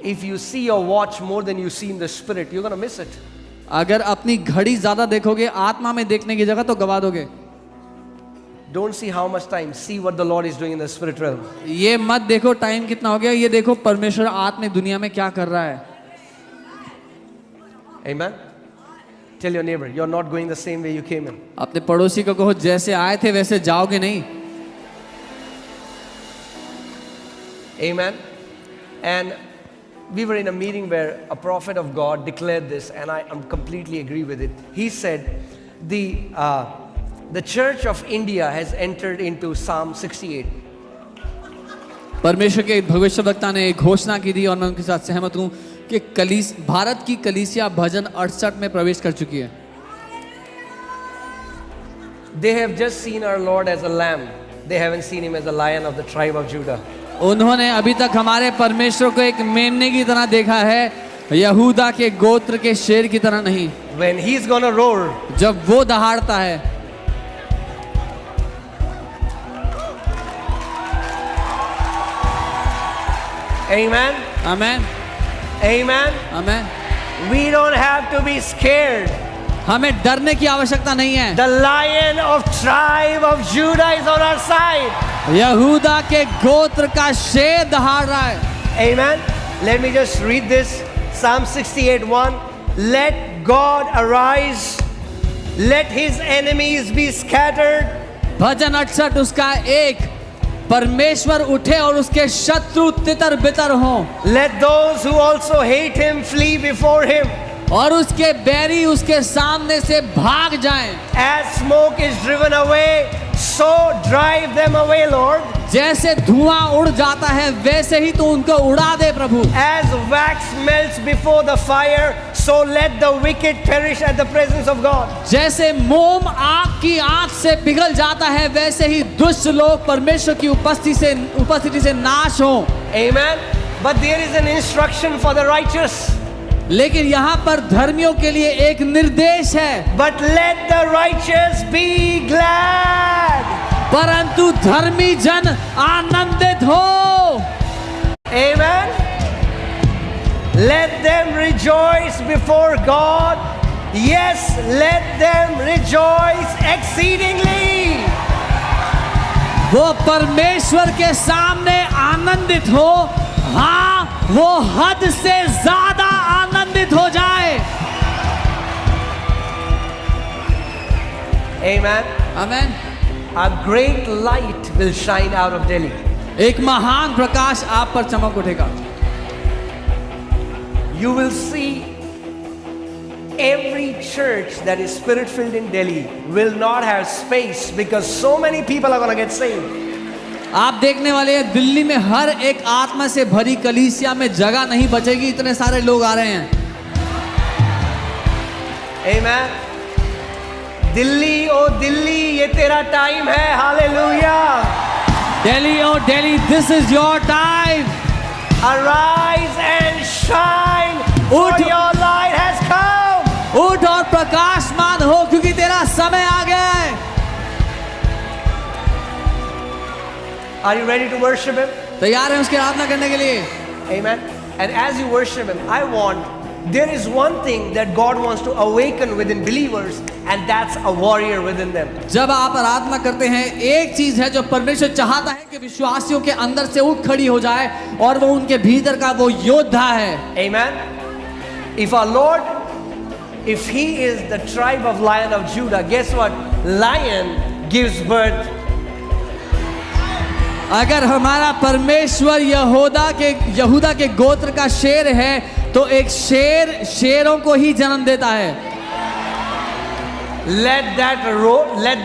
If you see your watch more than you see in the spirit, you're gonna miss it. अगर अपनी घड़ी ज्यादा देखोगे आत्मा में देखने की जगह, तो गवा दोगे। Don't see how much time, see what the Lord is doing in the spirit realm. ये मत देखो टाइम कितना हो गया, ये देखो परमेश्वर आत्मिक दुनिया में क्या कर रहा है। Amen. Tell your neighbor, you're not going the same way you came in. अपने पड़ोसी को कहो जैसे आए थे वैसे जाओगे नहीं। Amen. And we were in a meeting where a prophet of God declared this, and I completely agree with it. He said, the Church of India has entered into Psalm 68. परमेश्वर के भविष्यवक्ता ने एक घोषणा की थी और मैं उनके साथ सहमत हूं कि भारत की कलीसिया भजन 68 में प्रवेश कर चुकी है। They have just seen our Lord as a lamb. They haven't seen him as a lion of the tribe of Judah. उन्होंने अभी तक हमारे परमेश्वर को एक मेमने की तरह देखा है, यहूदा के गोत्र के शेर की तरह नहीं। When he's gonna roar, जब वो दहाड़ता है, amen, amen, amen. Amen. We don't have to be scared. हमें डरने की आवश्यकता नहीं है। The lion of tribe of Judah is on our side. यहूदा के गोत्र का शेर दहाड़ रहा है। Amen. Let me just read this. Psalm 68:1. Let God arise. Let his enemies be scattered. भजन 68 उसका एक, परमेश्वर उठे और उसके शत्रु तितर बितर हों, Let those who also hate him flee before him. और उसके बैरी उसके सामने से भाग जाएं। As smoke is driven away, so drive them away, Lord. जैसे धुआं उड़ जाता है वैसे ही तू उनको उड़ा दे प्रभु। As wax melts before the fire, so let the wicked perish at the presence of God. जैसे मोम आग की आंच से पिघल जाता है वैसे ही दुष्ट लोग परमेश्वर की उपस्थिति से नाश हों। Amen. But there is an instruction for the righteous. लेकिन यहाँ पर धर्मियों के लिए एक निर्देश है, But let the righteous be glad. परंतु धर्मी जन आनंदित हो। Amen. Let them rejoice before God. Yes, let them rejoice exceedingly. वो परमेश्वर के सामने आनंदित हो, हाँ वो हद से ज्यादा आनंदित हो जाए। Amen. Amen. A great light will shine out of Delhi. एक महान प्रकाश आप पर चमक उठेगा। You will see every church that is spirit filled in Delhi will not have space because so many people are going to get saved. आप देखने वाले हैं दिल्ली में हर एक आत्मा से भरी कलीसिया में जगह नहीं बचेगी, इतने सारे लोग आ रहे हैं। Amen. दिल्ली ओ दिल्ली ये तेरा टाइम है। Hallelujah. Delhi O Delhi, this is your time. Arise and shine, for उठ। your light has come. उठ और प्रकाशमान हो क्योंकि तेरा समय आ गया है। Are you ready to worship Him? तैयार हैं उसकी आराधना करने के लिए? Amen. And as you worship Him, there is one thing that God wants to awaken within believers, and that's a warrior within them. जब आप आराधना करते हैं, एक चीज है जो परमेश्वर चाहता है कि विश्वासियों के अंदर से उठ खड़ी हो जाए, और वो उनके भीतर का वो योद्धा है। Amen. If our Lord, if He is the tribe of Lion of Judah, guess what? Lion gives birth. अगर हमारा परमेश्वर यहूदा के गोत्र का शेर है, तो एक शेर शेरों को ही जन्म देता है। Let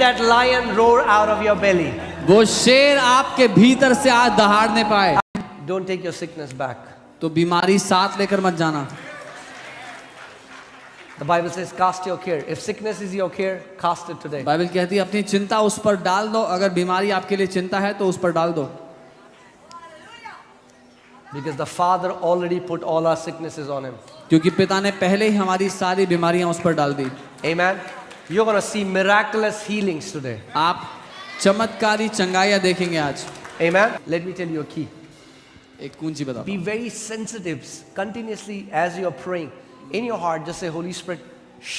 that lion roar out of your belly. वो शेर आपके भीतर से आज दहाड़ने पाए। Don't take your sickness back. तो बीमारी साथ लेकर मत जाना। The Bible says, cast your care. If sickness is your care, cast it today. Bible कहती है अपनी चिंता उस पर डाल दो। अगर बीमारी आपके लिए चिंता है तो उस पर डाल दो। Because the Father already put all our sicknesses on Him. क्योंकि पिता ने पहले ही हमारी सारी बीमारियां उस पर डाल दी। Amen. You're going to see miraculous healings today. आप चमत्कारी चंगाइयां देखेंगे आज। Amen. Let me tell you a key. एक कुंजी बता। Be very sensitive continuously as you're praying. In your heart, just say, Holy Spirit,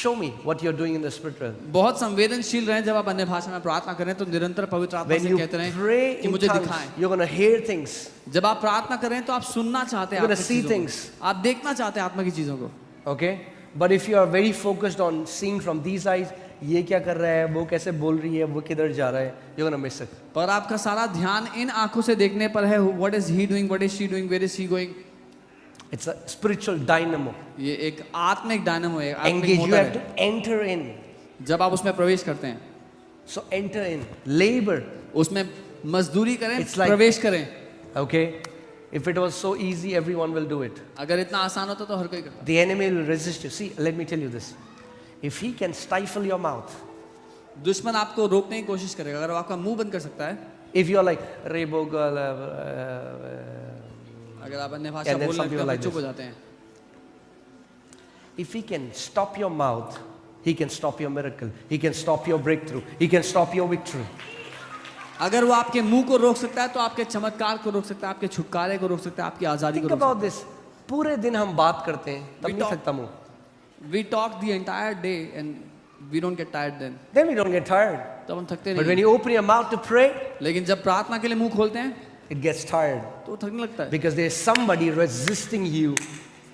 show me what you're doing in the spirit realm. बहुत संवेदनशील रहें। जब आप अन्य भाषा में प्रार्थना करें तो निरंतर पवित्र आत्मा When से you कहते रहें pray कि in मुझे tongues, दिखाएं। you're going to hear things. जब आप प्रार्थना करें तो आप सुनना चाहते हैं, You're gonna आत्मा की see चीजों things. को। आप देखना चाहते हैं आत्मा की चीजों को। Okay? But if you are very focused on seeing from these eyes, ये क्या कर रहा है, वो कैसे बोल रही है, वो किधर जा रहा है, you're going to miss it. पर आपका सारा ध्यान इन आंखों से देखने पर है। What is he doing? What is she doing? Where is he going? It's a spiritual dynamo. ये एक आत्मिक डायनामो है, आत्मिक Engage. You motor have to है। enter in. जब आप उसमें प्रवेश करते हैं, So enter in. Labor. उसमें मजदूरी करें, It's like- प्रवेश करें। Okay? If it was so easy, everyone will do it. अगर इतना आसान होता तो हर कोई करता। The enemy will resist you. See, let me tell you this. If he can stifle your mouth, दुश्मन आपको रोकने की कोशिश करेगा। अगर वो आपका मुंह बंद कर सकता है, if you're like, Rebogal, अगर आप अन्य भाषा And then बोलने some people लगते हैं like तो चुप हो this. जाते हैं। if he can stop your mouth, he can stop your miracle. He can stop your breakthrough. He can stop your victory. अगर वो आपके मुंह को रोक सकता है तो आपके चमत्कार को रोक सकता है, आपके छुटकारे को रोक सकता है, आपकी आजादी को Think रोक सकता about this. पूरे दिन हम बात करते हैं, तब We नहीं talk- थकता मुंह. है। We talk the entire day and we don't get tired then। Then we don't get tired. तब हम थकते But when नहीं। you open your mouth to pray, लेकिन जब प्रार्थना के लिए मुंह खोलते हैं it gets tired. तो थकने लगता है। Because there's somebody resisting you,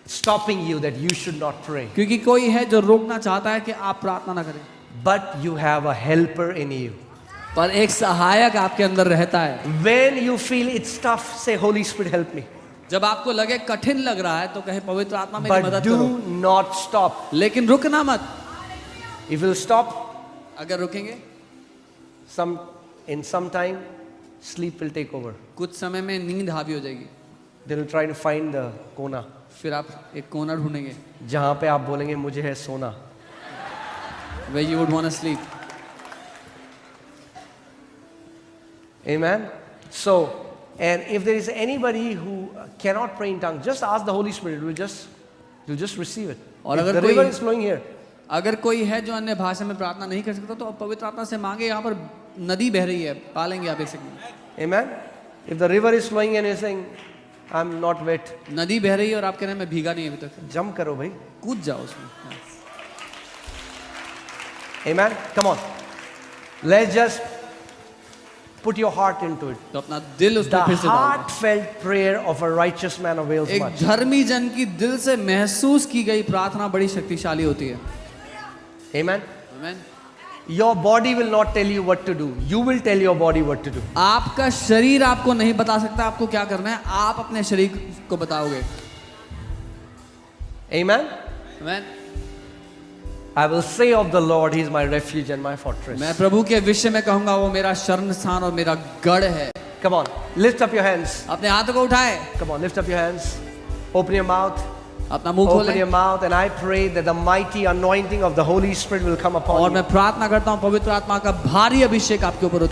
stopping you that you should not pray. क्योंकि कोई है जो रोकना चाहता है कि आप प्रार्थना ना करें। But you have a helper in you. पर एक सहायक आपके अंदर रहता है। When you feel it's tough, say, Holy Spirit, help me. जब आपको लगे कठिन लग रहा है तो कहे पवित्र आत्मा मेरी But मदद do करो। not stop. लेकिन रुकना मत। If you stop, अगर रुकेंगे in some time, sleep will take over. कुछ समय में नींद हावी हो जाएगी। They will try to find the कोना, फिर आप एक कोना ढूंढेंगे जहाँ पे आप बोलेंगे मुझे है सोना. where you would want to sleep। Amen. So, and if there is anybody who cannot pray in tongues, just ask the Holy Spirit. You'll just receive it. और If अगर the कोई- river is flowing here. अगर कोई है जो अन्य भाषा में प्रार्थना नहीं कर सकता तो आप पवित्र आत्मा से मांगे। यहाँ पर नदी बह रही है, पालेंगे आप एक second. Amen. If the river is flowing and you're saying, I'm not wet, नदी बह रही है और आप कह रहे हैं मैं भीगा नहीं अभी तक, jump करो भाई. कूद जाओ उसमें। Amen. Come on. Let's just put your heart into it. तो अपना दिल The उसमें फिर से डालो। heartfelt prayer of a righteous man avails एक much. धर्मी जन की दिल से महसूस की गई प्रार्थना बड़ी शक्तिशाली होती है। Amen. Amen. Your body will not tell you what to do. You will tell your body what to do. आपका शरीर आपको नहीं बता सकता आपको क्या करना है, आप अपने शरीर को बताओगे। Amen. Amen. I will say of the Lord, He is my refuge and my fortress. मैं प्रभु के विषय में कहूंगा वो मेरा शरण स्थान और मेरा गढ़ है। Come on, lift up your hands. अपने हाथों को उठाए, Come on, lift up your hands. Open your mouth. अपना मुंह Open खोले your mouth, and I pray that the mighty anointing of the Holy Spirit will come और upon मैं you. प्रार्थना करता हूँ पवित्र आत्मा का भारी अभिषेक आपके ऊपर